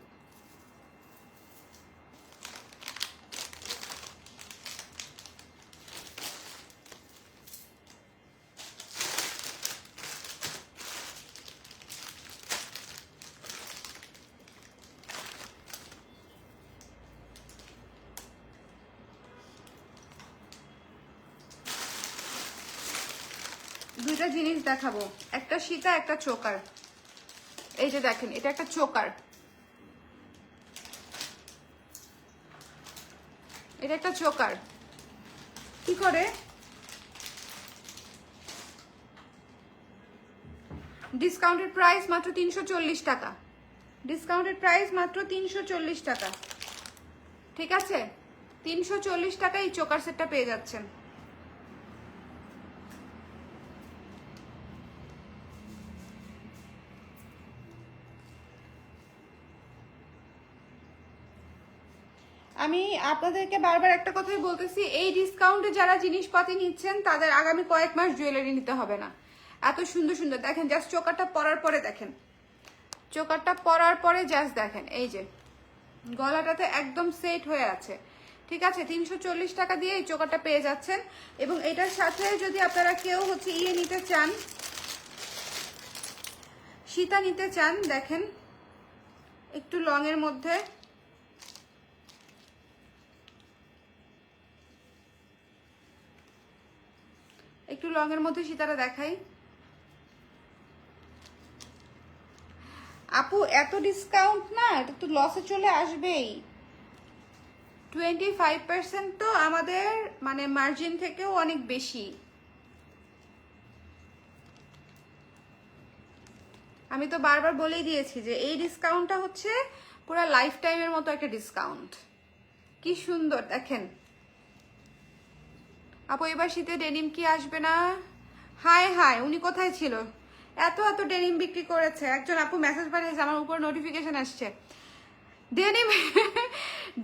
দুইটা জিনিস দেখাবো, একটা সীতা একটা চোকার। এই যে দেখেন এটা একটা চোকার, এটা একটা চোকার। কি করে ডিসকাউন্টেড প্রাইস মাত্র 340 টাকা, ডিসকাউন্টেড প্রাইস মাত্র 340 টাকা, ঠিক আছে? 340 টাকা এই চোকার সেটটা পেয়ে যাচ্ছেন। আমি আপনাদেরকে বারবার একটা কথাই বলতেছি, এই ডিসকাউন্টে যারা জিনিসপাতি নিচ্ছেন তাদের আগামী কয়েক মাস জুয়েলারি নিতে হবে না। এত সুন্দর সুন্দর দেখেন, জাস্ট চোকারটা পরার পরে দেখেন, চোকারটা পরার পরে জাস্ট দেখেন, এই যে গলাটাতে একদম সেট হয়ে আছে, ঠিক আছে? 340 টাকা দিয়ে এই চোকারটা পেয়ে যাচ্ছেন। এবং এটার সাথে যদি আপনারা কেউ হচ্ছে ইয়ে নিতে চান, সীতা নিতে চান, দেখেন একটু লং এর মধ্যে, একটু লং এর মধ্যে সীতারা দেখাই। আপু এত ডিসকাউন্ট না, এটা তো লসে চলে আসবেই। 25% তো আমাদের মানে মার্জিন থেকেও অনেক বেশি। আমি তো বারবার বলেই দিয়েছি যে এই ডিসকাউন্টটা হচ্ছে পুরো লাইফ টাইমের মতো একটা ডিসকাউন্ট। কি সুন্দর দেখেন আপু, এবার শীতে ডেনিম কি আসবে না? হায় হায়, উনি কোথায় ছিল? এত এত ডেনিম বিক্রি করেছে। একজন আপু মেসেজ পাঠিয়েছে, আমার উপর নোটিফিকেশন আসছে। ডেনিম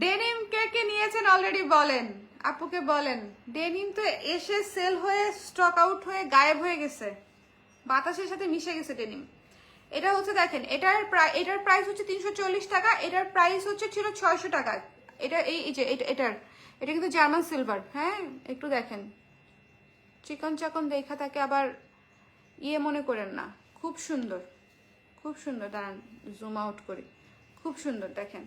ডেনিম কে কে নিয়েছেন অলরেডি বলেন, আপুকে বলেন। ডেনিম তো এসে সেল হয়ে স্টক আউট হয়ে গায়েব হয়ে গেছে, বাতাসের সাথে মিশে গেছে ডেনিম। এটা হচ্ছে দেখেন, এটার প্রাইস হচ্ছে 340 টাকা, এটার প্রাইস হচ্ছে ছিল 600 টাকা। এটা এই যে এটা কিন্তু জার্মান সিলভার। হ্যাঁ একটু দেখেন, চিকন চাকন দেখা থাকে আবার ইয়ে মনে করেন না, খুব সুন্দর, খুব সুন্দর। দাঁড়ান জুম আউট করি, খুব সুন্দর দেখেন।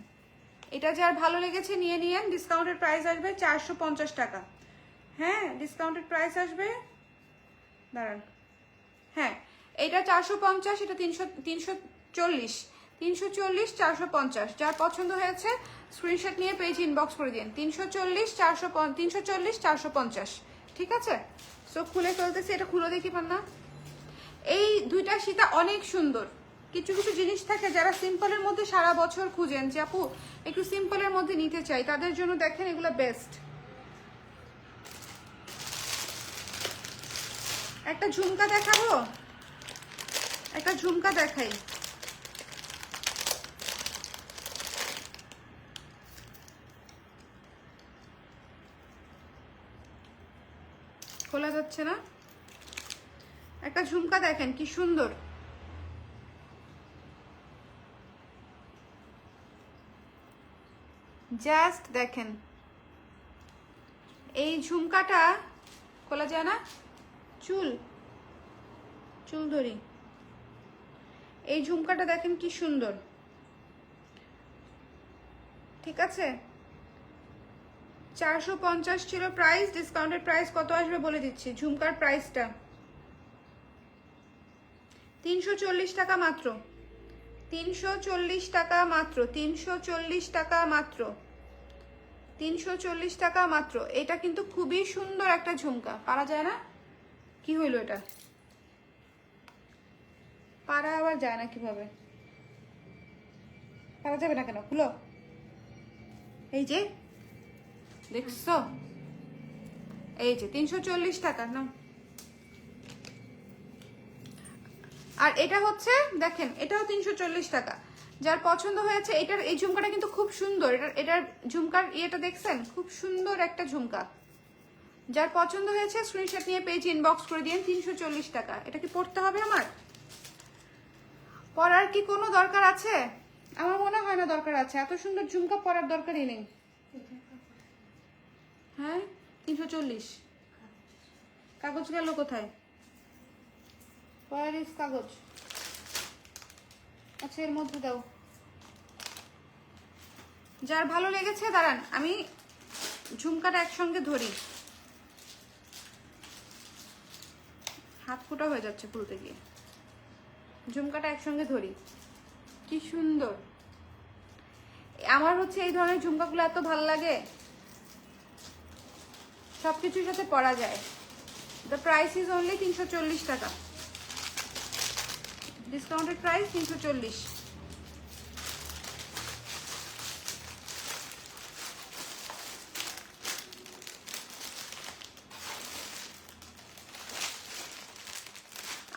এটা যার ভালো লেগেছে নিয়ে নিয়েন। ডিসকাউন্টেড প্রাইস আসবে 450 টাকা। হ্যাঁ ডিসকাউন্টেড প্রাইস আসবে, দাঁড়ান, হ্যাঁ এটা 450, এটা 340, 450। যার পছন্দ হয়েছে স্ক্রিনশট নিয়ে পেজ ইনবক্স করে দিন। 340 450, ঠিক আছে? সো খুলে ফেলতেছি, এটা খুলে দেখি পান্না। এই দুইটা সীতা অনেক সুন্দর। কিছু কিছু জিনিস থাকে যারা সিম্পলের মধ্যে সারা বছর খুঁজেন যে আপু একটু সিম্পলের মধ্যে নিতে চাই, তাদের জন্য দেখেন এগুলো বেস্ট। একটা ঝুমকা দেখাবো, একটা ঝুমকা দেখাই। খোলা যাচ্ছে না। একটা ঝুমকা দেখেন কি সুন্দর, জাস্ট দেখেন। এই ঝুমকাটা খোলা যায় না, চুল ধরি। এই ঝুমকাটা দেখেন কি সুন্দর, ঠিক আছে? 450 ছিল প্রাইস, ডিসকাউন্টেড প্রাইস কত আসবে বলে দিচ্ছি। ঝুমকার প্রাইসটা 340 টাকা মাত্র, 340 টাকা মাত্র, 340 টাকা মাত্র, 340 টাকা মাত্র। এটা কিন্তু খুবই সুন্দর একটা ঝুমকা। পারা যায় না, কি হইলো এটা? পারা আবার যায় না কিভাবে? পারা যাবে না কেন? খুলো। এই যে দেখছো, এই যে 340 টাকা না। আর এটা হচ্ছে দেখেন, এটাও 340 টাকা। যার পছন্দ হয়েছে এটার, এই ঝুমকাটা কিন্তু খুব সুন্দর। এটার ঝুমকার ইয়েটা দেখছেন, খুব সুন্দর একটা ঝুমকা। যার পছন্দ হয়েছে স্ক্রিনশট নিয়ে পেজ ইনবক্স করে দিন। 340 টাকা। এটা কি পড়তে হবে আমার? পরার কি কোনো দরকার আছে? আমার মনে হয় না দরকার আছে। এত সুন্দর ঝুমকা পরার দরকারই নেই। হ্যাঁ 340। কাগজ গেল কোথায়? Where is কাগজ? আচ্ছা এর মধ্যে দাও। যার ভালো লেগেছে দাঁড়ান আমি ঝুমকাটা একসঙ্গে ধরি। হাত ফোটা হয়ে যাচ্ছে খুলতে গিয়ে। ঝুমকাটা একসঙ্গে ধরি। কি সুন্দর। আমার হচ্ছে এই ধরনের ঝুমকাগুলো এত ভালো লাগে, সবকিছুর সাথে পরা যায়। দ্য প্রাইস ইজ অনলি 340 টাকা। Discounted price 340।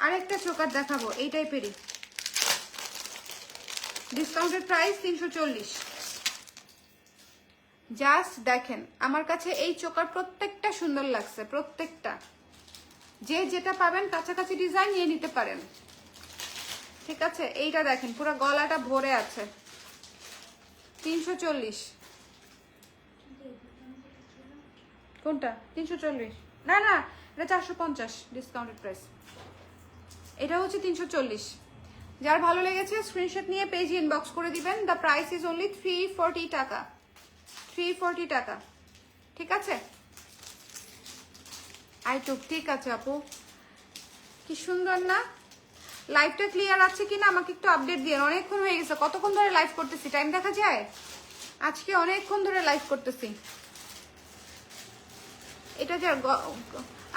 আরেকটা চোকার দেখাবো এই টাইপেরই, ডিসকাউন্টেড প্রাইস 340। জাস্ট দেখেন, আমার কাছে এই চোকার প্রত্যেকটা সুন্দর লাগছে, প্রত্যেকটা। যে যেটা পাবেন কাছাকাছি ডিজাইন নিয়ে নিতে পারেন, ঠিক আছে? এইটা দেখেন পুরো গলাটা ভরে আছে, 340। কোনটা 340? না না, এটা 450 ডিসকাউন্টেড প্রাইস। এটা হচ্ছে 340। যার ভালো লেগেছে স্ক্রিনশট নিয়ে পেজ ইনবক্স করে দিবেন। দ্য প্রাইস ইজ অনলি 340 টাকা, 340 টাকা, ঠিক আছে? আইটুক ঠিক আছে আপু, কি সুন্দর না? লাইভটা ক্লিয়ার আছে কিনা আমাকে একটু আপডেট দিন। অনেকক্ষণ হয়ে গেছে, কতক্ষণ ধরে লাইভ করতেছি টাইম দেখা যায়? আজকে অনেকক্ষণ ধরে লাইভ করতেছি। এটা যে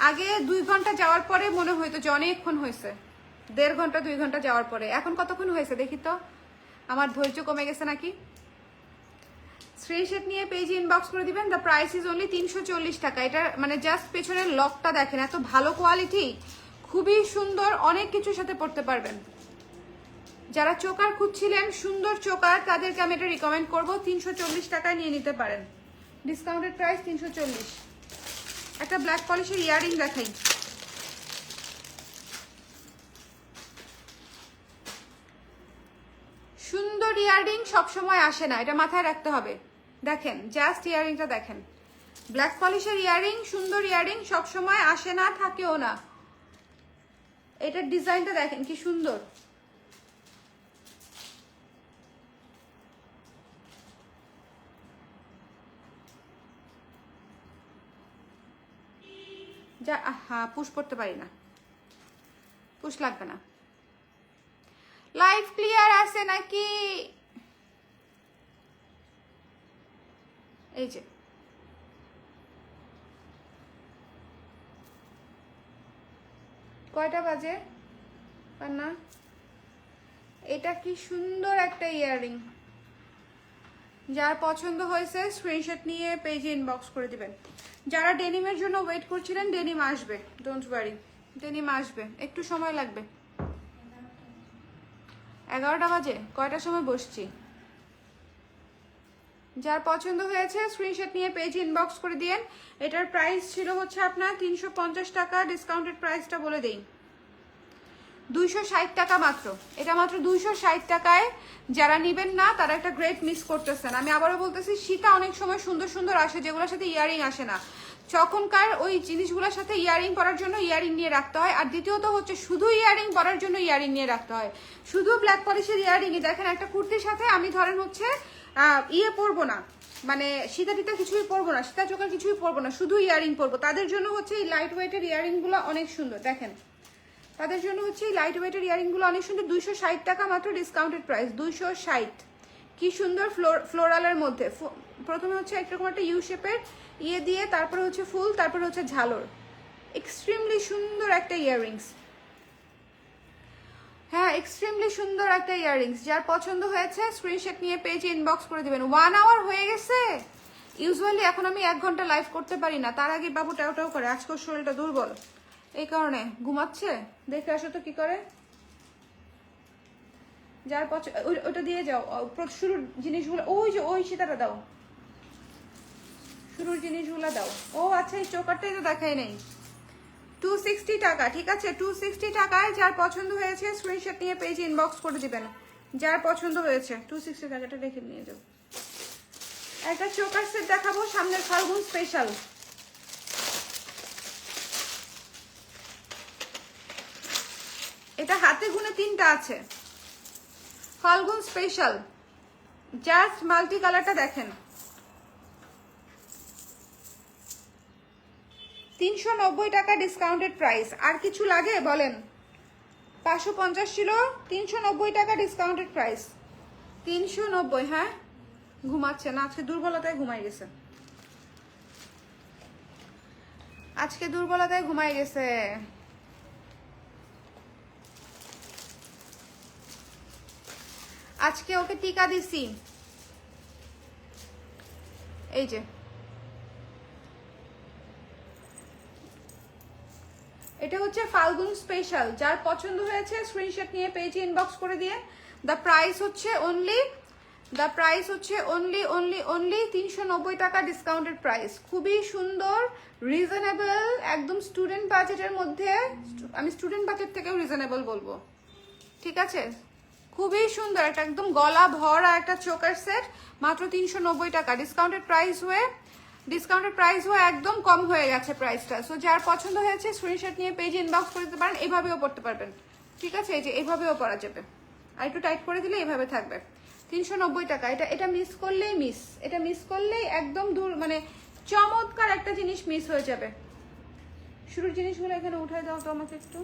আগে 2 ঘন্টা যাওয়ার পরে মনে হইতো যে অনেকক্ষণ হয়েছে, 1.5 ঘন্টা 2 ঘন্টা যাওয়ার পরে। এখন কতক্ষণ হয়েছে দেখি তো, আমার ধৈর্য কমে গেছে নাকি? স্ক্রিনশট নিয়ে পেজ ইনবক্স করে দিবেন। দ্য প্রাইস ইজ অনলি 340 টাকা। এটা মানে জাস্ট পেছনের লকটা দেখেন, এত ভালো কোয়ালিটি, খুবই সুন্দর। অনেক কিছুর সাথে পড়তে পারবেন। যারা চোকার খুঁজছিলেন সুন্দর চোকার, তাদেরকে আমি এটা রিকমেন্ড করবো। 340 টাকায় নিয়ে নিতে পারেন, ডিসকাউন্টেড প্রাইস 340। একটা ব্ল্যাক পলিশের ইয়াররিং দেখাই। সুন্দর ইয়াররিং সবসময় আসে না, এটা মাথায় রাখতে হবে। দেখেন জাস্ট ইয়াররিংটা দেখেন, ব্ল্যাক পলিশের ইয়াররিং, সুন্দর ইয়াররিং সবসময় আসে না, থাকেও না। এটার ডিজাইনটা দেখেন কি সুন্দর। যা হ্যাঁ, পুশ করতে পারি না, পুশ লাগবে না। লাইভ ক্লিয়ার আছে নাকি? এই যে কয়টা বাজে না, এটা কি সুন্দর একটা ইয়াররিং। যার পছন্দ হয়েছে স্ক্রিনশট নিয়ে পেজে ইনবক্স করে দিবেন। যারা ডেনিমের জন্য ওয়েট করছিলেন, ডেনিম আসবে, ডোন্ট ওয়ারি, ডেনিম আসবে, একটু সময় লাগবে। 11টা বাজে, কয়টার সময় বসছি। যার পছন্দ হয়েছে স্ক্রিনশট নিয়ে পেজে ইনবক্স করে দিয়েন। এটার প্রাইস ছিল হচ্ছে আপনার 350 টাকা, ডিসকাউন্টেড প্রাইসটা বলে দেই 260 টাকা মাত্র। এটা মাত্র 260 টাকায়। যারা নেবেন না তারা একটা গ্রেট মিস করতেছেন। আমি আবারও বলতেছি, শীতে অনেক সময় সুন্দর সুন্দর আসে যেগুলোর সাথে ইয়ারিং আসে না। তখনকার ওই জিনিসগুলোর সাথে ইয়ারিং পরার জন্য ইয়ারিং নিয়ে রাখতে হয়। আর দ্বিতীয়ত হচ্ছে শুধু ইয়ারিং পরার জন্য ইয়ারিং নিয়ে রাখতে হয়। শুধু ব্ল্যাক পলিশের ইয়ারিংই দেখেন, একটা কুর্তির সাথে আমি ধরেন হচ্ছে পরবো না, মানে সীতা টিতা কিছুই পরবো না, সীতা চোখের কিছুই পরবো না, শুধু ইয়ারিং পরবো। তাদের জন্য হচ্ছে এই লাইট ওয়েটের ইয়ারিংগুলো অনেক সুন্দর। দেখেন, তাদের জন্য হচ্ছে এই লাইট ওয়েটের ইয়ারিংগুলো অনেক সুন্দর। 260 টাকা মাত্র, ডিসকাউন্টেড প্রাইস 260। কি সুন্দর ফ্লোরালের মধ্যে। প্রথমে হচ্ছে একরকম একটা ইউ শেপের ইয়ে দিয়ে, তারপরে হচ্ছে ফুল, তারপরে হচ্ছে ঝালর। এক্সট্রিমলি সুন্দর একটা ইয়াররিংস। হ্যাঁ, এক্সট্রিমলি সুন্দর একটা ইয়াররিংস। যার পছন্দ হয়েছে স্ক্রিনশট নিয়ে পেজে ইনবক্স করে দেবেন। 1 আওয়ার হয়ে গেছে। ইউজুয়ালি এখন আমি 1 ঘন্টা লাইভ করতে পারি না, তার আগে বাবু টাও টাও করে। আজকে শরীরটা দুর্বল, এই কারণে ঘুমাচ্ছে। দেখে আসো তো কি করে। যার পছন্দ ওটা দিয়ে যাও, শুরুর জিনিসগুলো ওই যে ওই সেটাটা দাও, শুরুর জিনিসগুলো দাও। ও আচ্ছা, এই চোকারটাই তো দেখাই নেই। 260 টাকা, ঠিক আছে, 260 টাকায়। যার পছন্দ হয়েছে স্ক্রিনশট নিয়ে পেজে ইনবক্স করে দিবেন। যার পছন্দ হয়েছে 260 টাকাটা রেখে নিয়ে যাও। একটা চোকার সেট দেখাবো, সামনের ফাল্গুন স্পেশাল। এটা হাতে গুনে 3টা আছে, ফাল্গুন স্পেশাল। জাস্ট মাল্টি কালারটা দেখেন। 390 টাকা, ডিসকাউন্টেড প্রাইস। আর কিছু লাগে বলেন? 550 ছিল, 390 টাকা, ডিসকাউন্টেড প্রাইস 390। হ্যাঁ, ঘুমাচ্ছে না, আজকে দুর্বলতায় ঘুমাই গেছে, আজকে দুর্বলতায় ঘুমাই গেছে। আজকে ওকে টিকা দিছি। এই যে এটা হচ্ছে ফাল্গুন স্পেশাল। যার পছন্দ হয়েছে স্ক্রিনশট নিয়ে পেজে ইনবক্স করে দিয়ে। দ্য প্রাইস হচ্ছে অনলি 390 টাকা, ডিসকাউন্টেড প্রাইস। খুবই সুন্দর, রিজনেবল, একদম স্টুডেন্ট বাজেটের মধ্যে। আমি স্টুডেন্ট বাজেট থেকেও রিজনেবল বলবো, ঠিক আছে। খুবই সুন্দর একটা একদম গলা ভরা একটা চোকার সেট, মাত্র 390 টাকা। ডিসকাউন্টেড প্রাইস হয়ে একদম কম হয়ে গেছে প্রাইসটা। সো যার পছন্দ হয়েছে স্ক্রিনশট নিয়ে পেজে ইনবক্স করে দিতে পারেন। এইভাবেও পড়তে পারবেন, ঠিক আছে। এই যে এইভাবেও পরা যাবে, আর একটু টাইট করে দিলে এইভাবে থাকবে। 390 টাকা। এটা মিস করলেই এটা মিস করলেই একদম দূর, মানে চমৎকার একটা জিনিস মিস হয়ে যাবে। শুরুর জিনিসগুলো এখানে উঠাই দাও তো আমাকে একটু।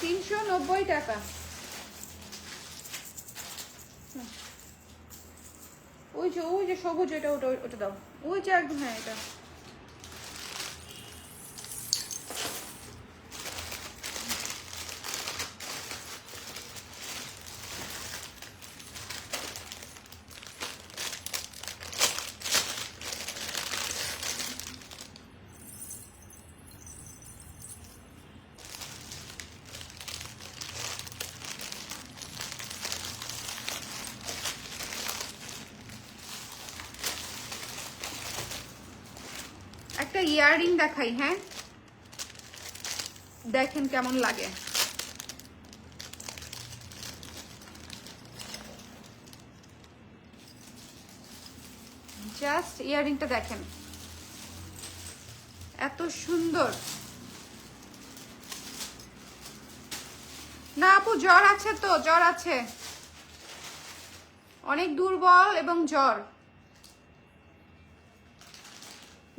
$390 টাকা। ওই যে সবুজ, ওটা দাও। ওই যে একদম, হ্যাঁ এটা। একটা ইয়াররিং দেখাই, হ্যাঁ দেখেন কেমন লাগে। জাস্ট ইয়াররিংটা দেখেন, এত সুন্দর। না আপু, জ্বর আছে তো, জ্বর আছে, অনেক দুর্বল এবং জ্বর,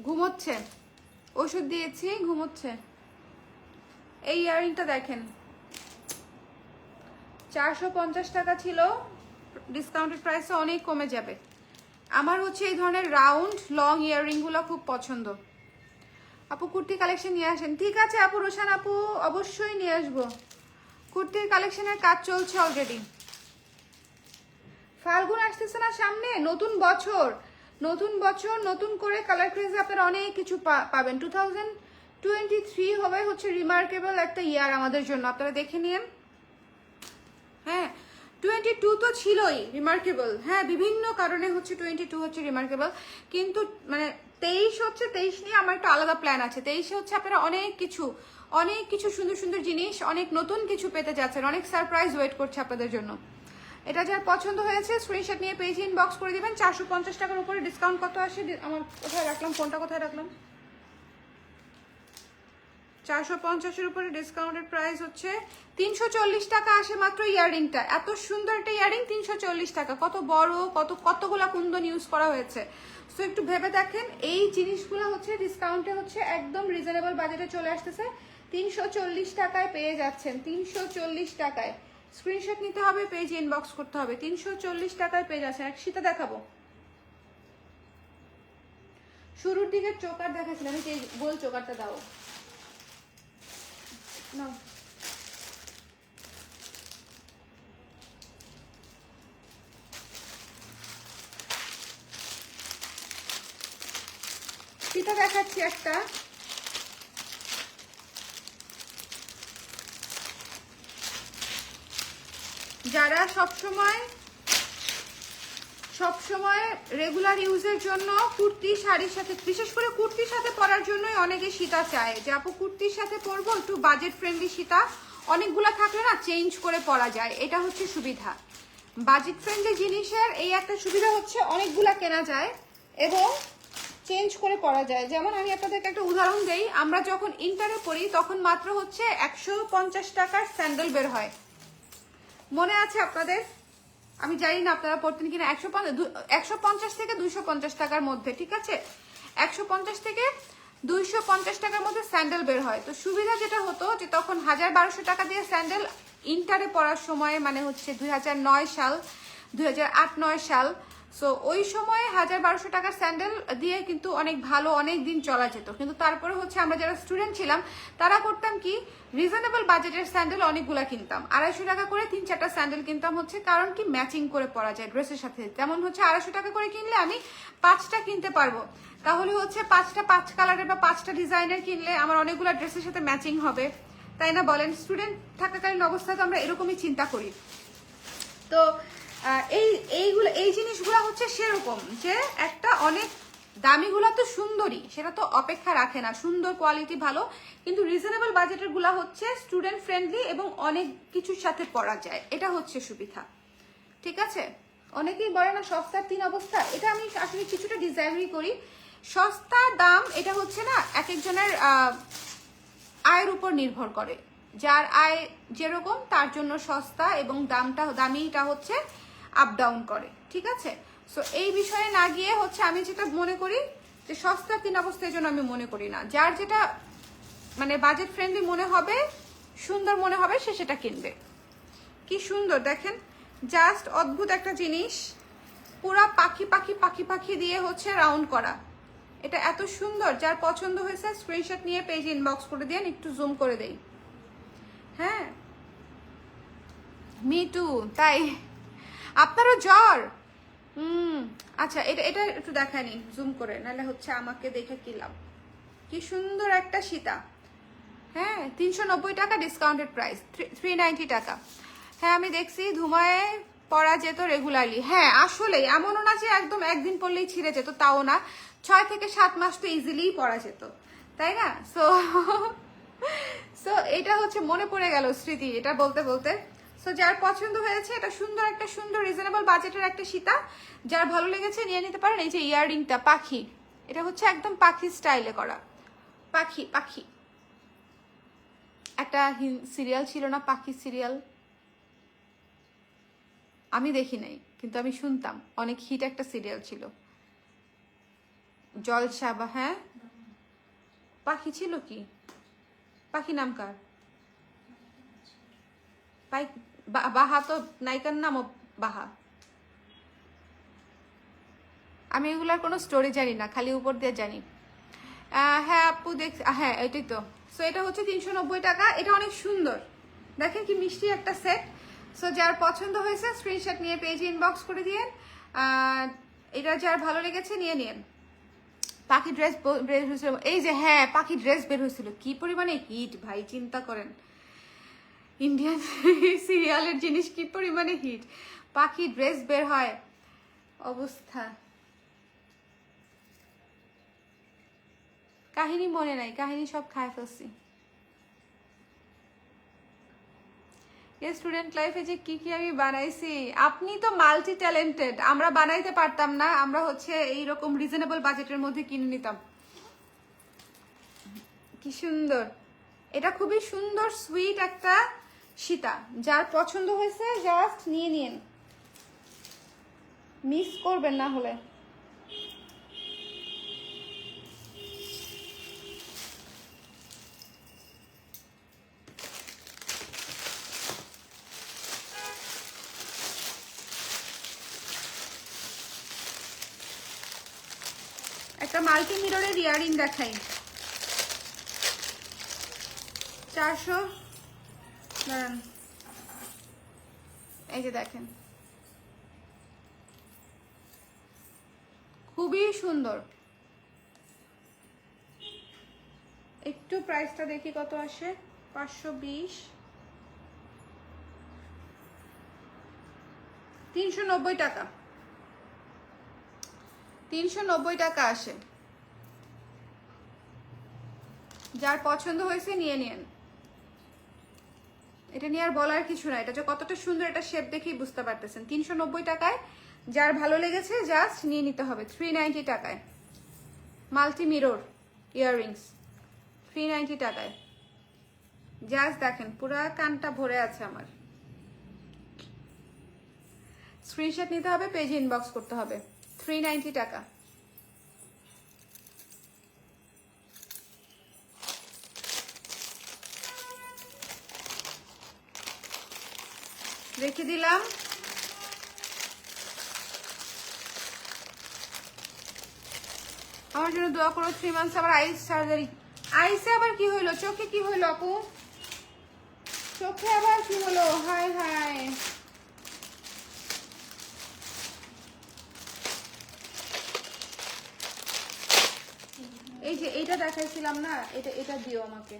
ঘুমোচ্ছে, ওষুধ দিয়েছি, ঘুমোচ্ছে। এই ইয়াররিংটা দেখেন, 450 টাকা ছিল, ডিসকাউন্টেড প্রাইসে অনেক কমে যাবে। আমার হচ্ছে এই ধরনের রাউন্ড লং ইয়াররিংগুলো খুব পছন্দ। আপু কুর্তি কালেকশন নিয়ে আসেন। ঠিক আছে আপু, রোশান আপু অবশ্যই নিয়ে আসবো। কুর্তির কালেকশনের কাজ চলছে অলরেডি। ফাল্গুন আসতেছে না সামনে, নতুন বছর, নতুন করে কালার ক্রেজে আপনারা অনেক কিছু পাবেন। 2023 হবে হচ্ছে রিমার্কেবল একটা ইয়ার আমাদের জন্য, আপনারা দেখে নিন। হ্যাঁ 22 তো ছিলই রিমার্কেবল, হ্যাঁ বিভিন্ন কারণে হচ্ছে 22 হচ্ছে রিমার্কেবল, কিন্তু মানে 23 নিয়ে আমার একটা আলাদা প্ল্যান আছে। 23 হচ্ছে আপনারা অনেক কিছু সুন্দর সুন্দর জিনিস, অনেক নতুন কিছু পেতে যাচ্ছেন, অনেক সারপ্রাইজ ওয়েট করছে আপনাদের জন্য। এটা যার পছন্দ হয়েছে স্ক্রিনশট নিয়ে পেজে ইনবক্স করে দিবেন। 450 টাকার উপরে ডিসকাউন্ট কত আসে, আমার কোথায় রাখলাম ফোনটা, কোথায় রাখলাম, 450-এর উপরে ডিসকাউন্টেড প্রাইস হচ্ছে 340 টাকা আসে মাত্র ইয়াররিংটা। এত সুন্দর একটা ইয়াররিং 340 টাকা, কত বড়, কতগুলা কুন্দন ইউজ করা হয়েছে। সো একটু ভেবে দেখেন, এই জিনিসগুলো হচ্ছে ডিসকাউন্টে হচ্ছে একদম রিজনেবল বাজেটে চলে আসতেছে। 340 টাকায় পেয়ে যাচ্ছেন, 340 টাকায়। স্ক্রিনশট নিতে হবে, পেজে ইনবক্স করতে হবে। 340 টাকায় পেয়ে যাচ্ছেন। এক শীতা দেখাবো, শুরুর দিকে চোকার দেখাচ্ছিলাম, আমি গোল চোকারটা দাও না। ফিতা দেখাচ্ছি একটা, যারা সবসময় রেগুলার ইউজের জন্য কুর্তি শাড়ির সাথে, বিশেষ করে কুর্তির সাথে পরার জন্যই অনেকে সীতা চায় যে আপু কুর্তির সাথে পরবো, একটু বাজেট ফ্রেন্ডলি সীতা অনেকগুলা থাকলে না চেঞ্জ করে পরা যায়, এটা হচ্ছে সুবিধা। বাজেট ফ্রেন্ডলি জিনিসের এই একটা সুবিধা হচ্ছে অনেকগুলা কেনা যায় এবং চেঞ্জ করে পরা যায়। যেমন আমি আপনাদেরকে একটা উদাহরণ দেই, আমরা যখন ইন্টারে পড়ি তখন মাত্র হচ্ছে 150 টাকার স্যান্ডেল বের হয়, মনে আছে আপনাদের? আমি জানি না আপনারা পড়তেন কিনা। 150 থেকে 250 টাকার মধ্যে, ঠিক আছে, 150 থেকে 250 টাকার মধ্যে স্যান্ডেল বের হয়। তো সুবিধা যেটা হতো যে তখন 1000-1200 টাকা দিয়ে স্যান্ডেল ইন্টারে পড়ার সময়, মানে হচ্ছে 2009 সাল, 2008-9 সাল, সো ওই সময় 1000-1200 টাকার স্যান্ডেল দিয়ে কিন্তু অনেক ভালো অনেক দিন চলা যেত। কিন্তু তারপরে হচ্ছে আমরা যারা স্টুডেন্ট ছিলাম তারা করতাম কি, রিজনেবল বাজেটের স্যান্ডেল অনেকগুলা কিনতাম, 250 টাকা করে 3-4টা স্যান্ডেল কিনতাম, হচ্ছে কারণ কি ম্যাচিং করে পরা যায় ড্রেসের সাথে। যেমন হচ্ছে 250 টাকা করে কিনলে আমি 5টা কিনতে পারবো, তাহলে হচ্ছে 5 কালারের বা 5টা ডিজাইনের কিনলে আমার অনেকগুলো ড্রেসের সাথে ম্যাচিং হবে, তাই না বলেন? স্টুডেন্ট থাকাকালীন অবস্থায় তো আমরা এরকমই চিন্তা করি। তো এই জিনিসগুলো হচ্ছে সেরকম যে একটা অনেক দামিগুলো তো সুন্দরী, সেটা তো অপেক্ষা রাখে না, সুন্দর কোয়ালিটি ভালো, কিন্তু রিজনেবল বাজেটের গুলা হচ্ছে স্টুডেন্ট ফ্রেন্ডলি এবং অনেক কিছুর সাথে পরা যায়, এটা হচ্ছে সুবিধা, ঠিক আছে? অনেকেই বলে না সস্তার 3 অবস্থা, এটা আমি আসলে কিছুটা ডিজাইনারি করি। সস্তা দাম এটা হচ্ছে না, এক একজনের আয়ের উপর নির্ভর করে, যার আয় যেরকম তার জন্য সস্তা এবং দামিটা হচ্ছে আপ ডাউন করে, ঠিক আছে? সো এই বিষয়ে না গিয়ে হচ্ছে আমি যেটা মনে করি যে সস্তা 3 অবস্থার জন্য আমি মনে করি না, যার যেটা মানে বাজেট ফ্রেন্ডলি মনে হবে, সুন্দর মনে হবে, সে সেটা কিনবে। কি সুন্দর দেখেন, জাস্ট অদ্ভুত একটা জিনিস, পুরা পাখি দিয়ে হচ্ছে রাউন্ড করা, এটা এত সুন্দর। যার পছন্দ হয়েছে স্ক্রিনশট নিয়ে পেজে ইনবক্স করে দিন, একটু জুম করে দেই। হ্যাঁ মি টু, তাই আপনারও জ্বর? আচ্ছা এটা একটু দেখায় নিন জুম করে, নাহলে হচ্ছে আমাকে দেখে কি লাভ। কি সুন্দর একটা সীতা, হ্যাঁ 390 টাকা ডিসকাউন্টেড প্রাইস, 390 টাকা। হ্যাঁ আমি দেখছি ধুমায় পরা যেত রেগুলারলি, হ্যাঁ আসলে এমনও না যে একদম একদিন পরলেই ছিঁড়ে যেত, তাও না, 6 থেকে 7 মাস তো ইজিলি পরা যেত, তাই না? সো এটা হচ্ছে মনে পড়ে গেল স্মৃতি এটা বলতে বলতে। সো যার পছন্দ হয়েছে, এটা সুন্দর রিজনেবল বাজেটের একটা সীতা, যার ভালো লেগেছে নিয়ে নিতে পারেন। এই যে ইয়াররিংটা পাখি, এটা হচ্ছে একদম পাখি স্টাইলে করা, পাখি একটা সিরিয়াল ছিল না, পাখি সিরিয়াল, আমি দেখি নাই কিন্তু আমি শুনতাম, অনেক হিট একটা সিরিয়াল ছিল, জলসা বা, হ্যাঁ পাখি ছিল কি, পাখি নাম কার? বাহা তো নায়িকার নামও বাহা। আমি এগুলার কোনো স্টোরি জানি না, খালি উপর দিয়ে জানি। হ্যাঁ আপু দেখ, হ্যাঁ এটাই তো। সো এটা হচ্ছে 390 টাকা। এটা অনেক সুন্দর, দেখেন কি মিষ্টি একটা সেট। সো যার পছন্দ হয়েছে স্ক্রিনশট নিয়ে পেজে ইনবক্স করে দিয়েন। এটা যার ভালো লেগেছে নিয়ে নিন। পাখি ড্রেস বের হয়েছিল, এই যে হ্যাঁ পাখি ড্রেস বের হয়েছিল, কি পরিমাণে হিট ভাই, চিন্তা করেন ইন্ডিয়ান সিরিয়ালের জিনিস কি পরিমাণে হিট। পাখি ড্রেস বের হয় অবস্থা, কাহিনী মনে নাই, কাহিনী সব খায় ফেলছি। স্টুডেন্ট লাইফে যে কি কি আমি বানাইছি, আপনি তো মাল্টি ট্যালেন্টেড, আমরা বানাইতে পারতাম না, আমরা হচ্ছে এইরকম রিজনেবল বাজেটের মধ্যে কিনে নিতাম। কি সুন্দর, এটা খুবই সুন্দর সুইট একটা সীতা। যার পছন্দ হয়েছে জাস্ট নিয়ে নিন, মিস করবেন না হলে। একটা মাল্টি মিররের ইয়ারিং দেখাই, 400, এই যে দেখেন খুবই সুন্দর। একটু প্রাইসটা দেখি কত আসে, 520, 390 টাকা, 390 টাকা আসে। যার পছন্দ হয়েছে নিয়ে নিন। এটা নিয়ে আর বলার কিছু না, এটা যে কতটা সুন্দর, এটা শেপ দেখেই বুঝতে পারতেছেন। 390 টাকায় যার ভালো লেগেছে জাস্ট নিয়ে নিতে হবে। 390 টাকায় মাল্টি মিরর ইয়াররিংস, 390 টাকায়। জাস্ট দেখেন পুরা কানটা ভরে আছে আমার। স্ক্রিনশট নিতে হবে, পেজে ইনবক্স করতে হবে। 390 টাকা। রেখে দিলাম। আমার জন্য দোয়া করো। 3 মান্থস আবার আইস সার্জারি। আইসে আবার কি হইলো? চোখে কি হইলো আপু? চোখে আবার কি হলো? হাই হাই, এই যে এইটা দেখাইছিলাম না, এটা দিও আমাকে।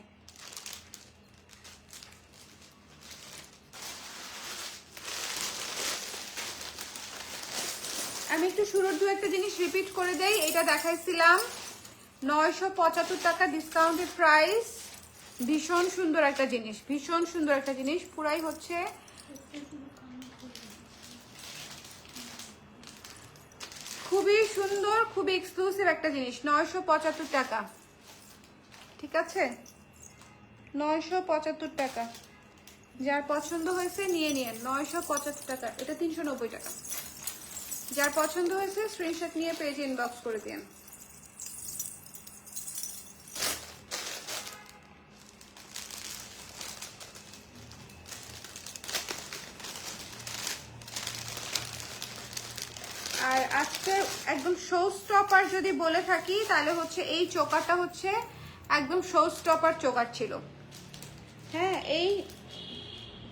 আমি একটু শুরুর দু একটা জিনিস রিপিট করে দেই। এটা দেখাইছিলাম 975 টাকা ডিসকাউন্টেড প্রাইস। ভীষণ সুন্দর একটা জিনিস, ভীষণ সুন্দর একটা জিনিস, পুরাই হচ্ছে খুবই সুন্দর, খুবই এক্সক্লুসিভ একটা জিনিস। 975 টাকা, ঠিক আছে? 975 টাকা। যার পছন্দ হয়েছে নিয়ে নিন। 975 টাকা, এটা 390 টাকা। যার পছন্দ হয়েছে স্ক্রিনশট নিয়ে পেজে ইনবক্স করে দিন। আর আজকে একদম শো স্টপার যদি বলে থাকি তাহলে হচ্ছে এই চোকারটা হচ্ছে একদম শো স্টপার চোকার ছিল। হ্যাঁ, এই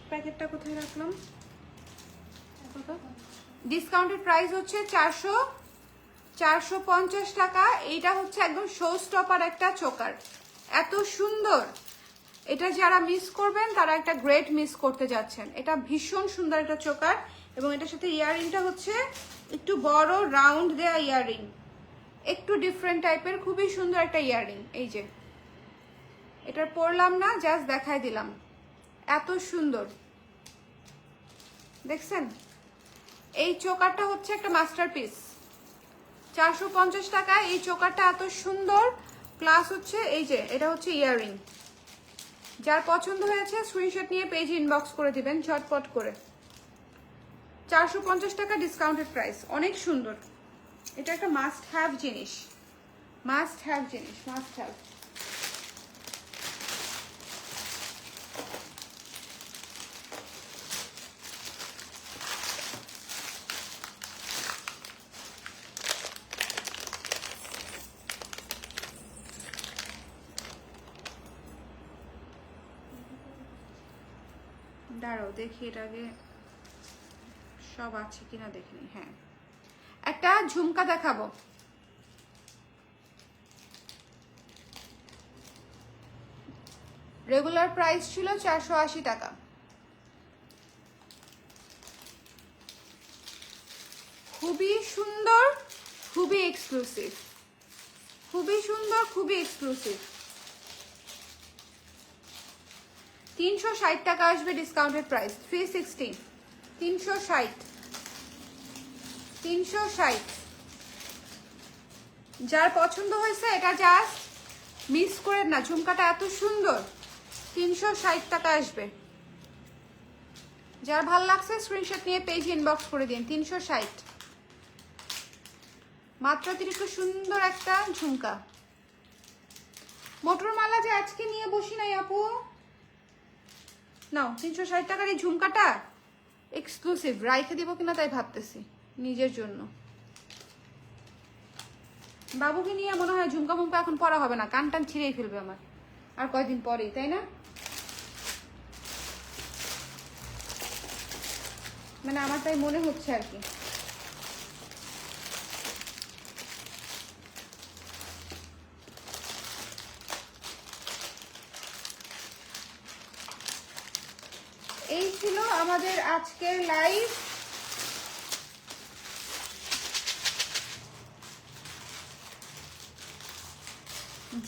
প্যাকেটটা কোথায় রাখলাম? ডিসকাউন্টেড প্রাইস হচ্ছে 450 টাকা। এইটা হচ্ছে একদম শো স্টপার একটা চোকার, এত সুন্দর। এটা যারা মিস করবেন তারা একটা গ্রেট মিস করতে যাচ্ছেন। এটা ভীষণ সুন্দর একটা চোকার, এবং এটার সাথে ইয়াররিংটা হচ্ছে একটু বড় রাউন্ড দেয়া ইয়াররিং, একটু ডিফারেন্ট টাইপের, খুবই সুন্দর একটা ইয়াররিং। এই যে এটার পরলাম না, জাস্ট দেখাই দিলাম, এত সুন্দর দেখছেন। এই চোকারটা হচ্ছে একটা মাস্টারপিস। 450 টাকায় এই চোকারটা এত সুন্দর, প্লাস হচ্ছে এই যে এটা হচ্ছে ইয়াররিং। যার পছন্দ হয়েছে স্ক্রিনশট নিয়ে পেজে ইনবক্স করে দিবেন ঝটপট করে। 450 টাকা ডিসকাউন্টেড প্রাইস, অনেক সুন্দর। এটা একটা মাস্ট হ্যাভ জিনিস, মাস্ট হ্যাভ জিনিস, মাস্ট হ্যাভ। দাঁড়াও দেখি এটা আগে সব আছে কিনা দেখিনি। হ্যাঁ, একটা ঝুমকা দেখাবো। রেগুলার প্রাইস ছিল 480 টাকা। খুবই সুন্দর, খুবই এক্সক্লুসিভ, খুবই সুন্দর, খুবই এক্সক্লুসিভ। 360 টাকা আসবে ডিসকাউন্টেড প্রাইস। 360, 360, 360। যার পছন্দ হয়েছে এটা জাস্ট মিস করেন না, ঝুমকাটা এত সুন্দর। 360 টাকা আসবে। যার ভালো লাগছে স্ক্রিনশট নিয়ে পেজ ইনবক্স করে দিন। 360 মাত্র। অতিরিক্ত সুন্দর একটা ঝুমকা। মোটরমালা যে আজকে নিয়ে বসি নাই আপু, নাও 360 টাকার এই ঝুমকাটা এক্সক্লুসিভ রাইখে দিব কিনা তাই ভাবতেছি নিজের জন্য। বাবুকে নিয়ে মনে হয় ঝুমকা মুমকা এখন পরা হবে না, কান টান ছিঁড়েই ফেলবে আমার আর কয়দিন পরেই, তাই না? মানে আমার তাই মনে হচ্ছে আর কি। এই ছিল আমাদের আজকের লাইভ।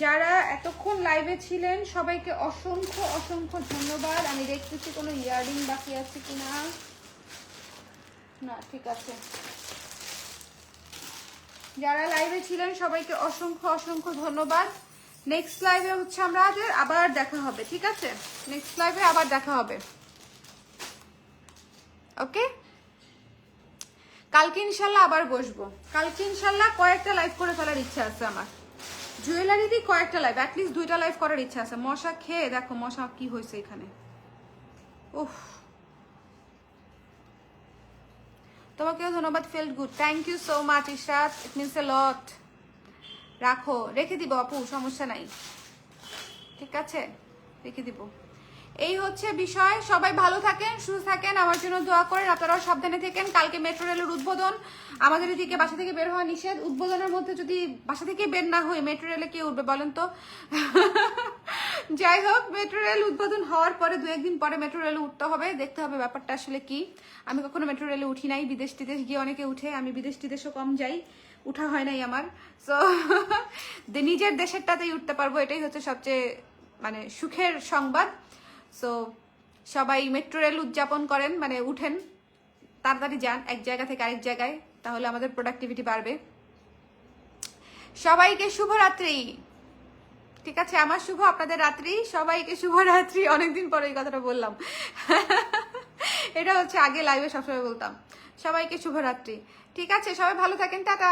যারা এতক্ষণ লাইভে ছিলেন সবাইকে অসংখ্য অসংখ্য ধন্যবাদ। আমি দেখতেছি কোনো ইয়াররিং বাকি আছে কিনা, না ঠিক আছে। যারা লাইভে ছিলেন সবাইকে অসংখ্য অসংখ্য ধন্যবাদ। নেক্সট লাইভে হচ্ছে আমাদের আবার দেখা হবে, ঠিক আছে? নেক্সট লাইভে আবার দেখা হবে, ওকে? কালকে ইনশাল্লাহ আবার বসবো। কালকে ইনশাল্লাহ কয়েকটা লাইভ করে ফেলার ইচ্ছা আছে আমার। জুয়েলারি দিয়ে কয়েকটা লাইভ, অ্যাটলিস্ট 2টা লাইভ করার ইচ্ছা আছে। মশা খেয়ে দেখো মশা কি হয়েছে এখানে। উফ, তোমাকেও ধন্যবাদ। Feel good, thank you so much Ishrat, it means a lot. রাখো, রেখে দিব আপু, সমস্যা নাই, ঠিক আছে, রেখে দিব। এই হচ্ছে বিষয়। সবাই ভালো থাকেন, সুস্থ থাকেন, আমার জন্য দোয়া করেন। আপনারাও সাবধানে থাকেন। কালকে মেট্রো রেলের উদ্বোধন। আমাদের এদিকে বাসা থেকে বের হওয়া নিষেধ। উদ্বোধনের মধ্যে যদি বাসা থেকে বের না হয়ে মেট্রো রেলে কে উঠবে বলেন তো? যাই হোক, মেট্রো রেল উদ্বোধন হওয়ার পরে 2-1 দিন পরে মেট্রো রেলে উঠতে হবে, দেখতে হবে ব্যাপারটা আসলে কি। আমি কখনো মেট্রো রেলে উঠি নাই, বিদেশ টিদেশ গিয়ে অনেকে উঠে, আমি বিদেশ টিদেশও কম যাই, উঠা হয় নাই আমার। সো নিজের দেশেরটাতেই উঠতে পারবো, এটাই হচ্ছে সবচেয়ে মানে সুখের সংবাদ। সো সবাই মেট্রো রেল উদযাপন করেন, মানে উঠেন, তাড়াতাড়ি যান এক জায়গা থেকে আরেক জায়গায়, তাহলে আমাদের প্রোডাক্টিভিটি বাড়বে। সবাইকে শুভরাত্রি, ঠিক আছে? আমার শুভ, আপনাদের রাত্রি। সবাইকে শুভরাত্রি। অনেকদিন পরে এই কথাটা বললাম। এটা হচ্ছে আগে লাইভে সবসময় বলতাম। সবাইকে শুভরাত্রি, ঠিক আছে? সবাই ভালো থাকেন, টাটা।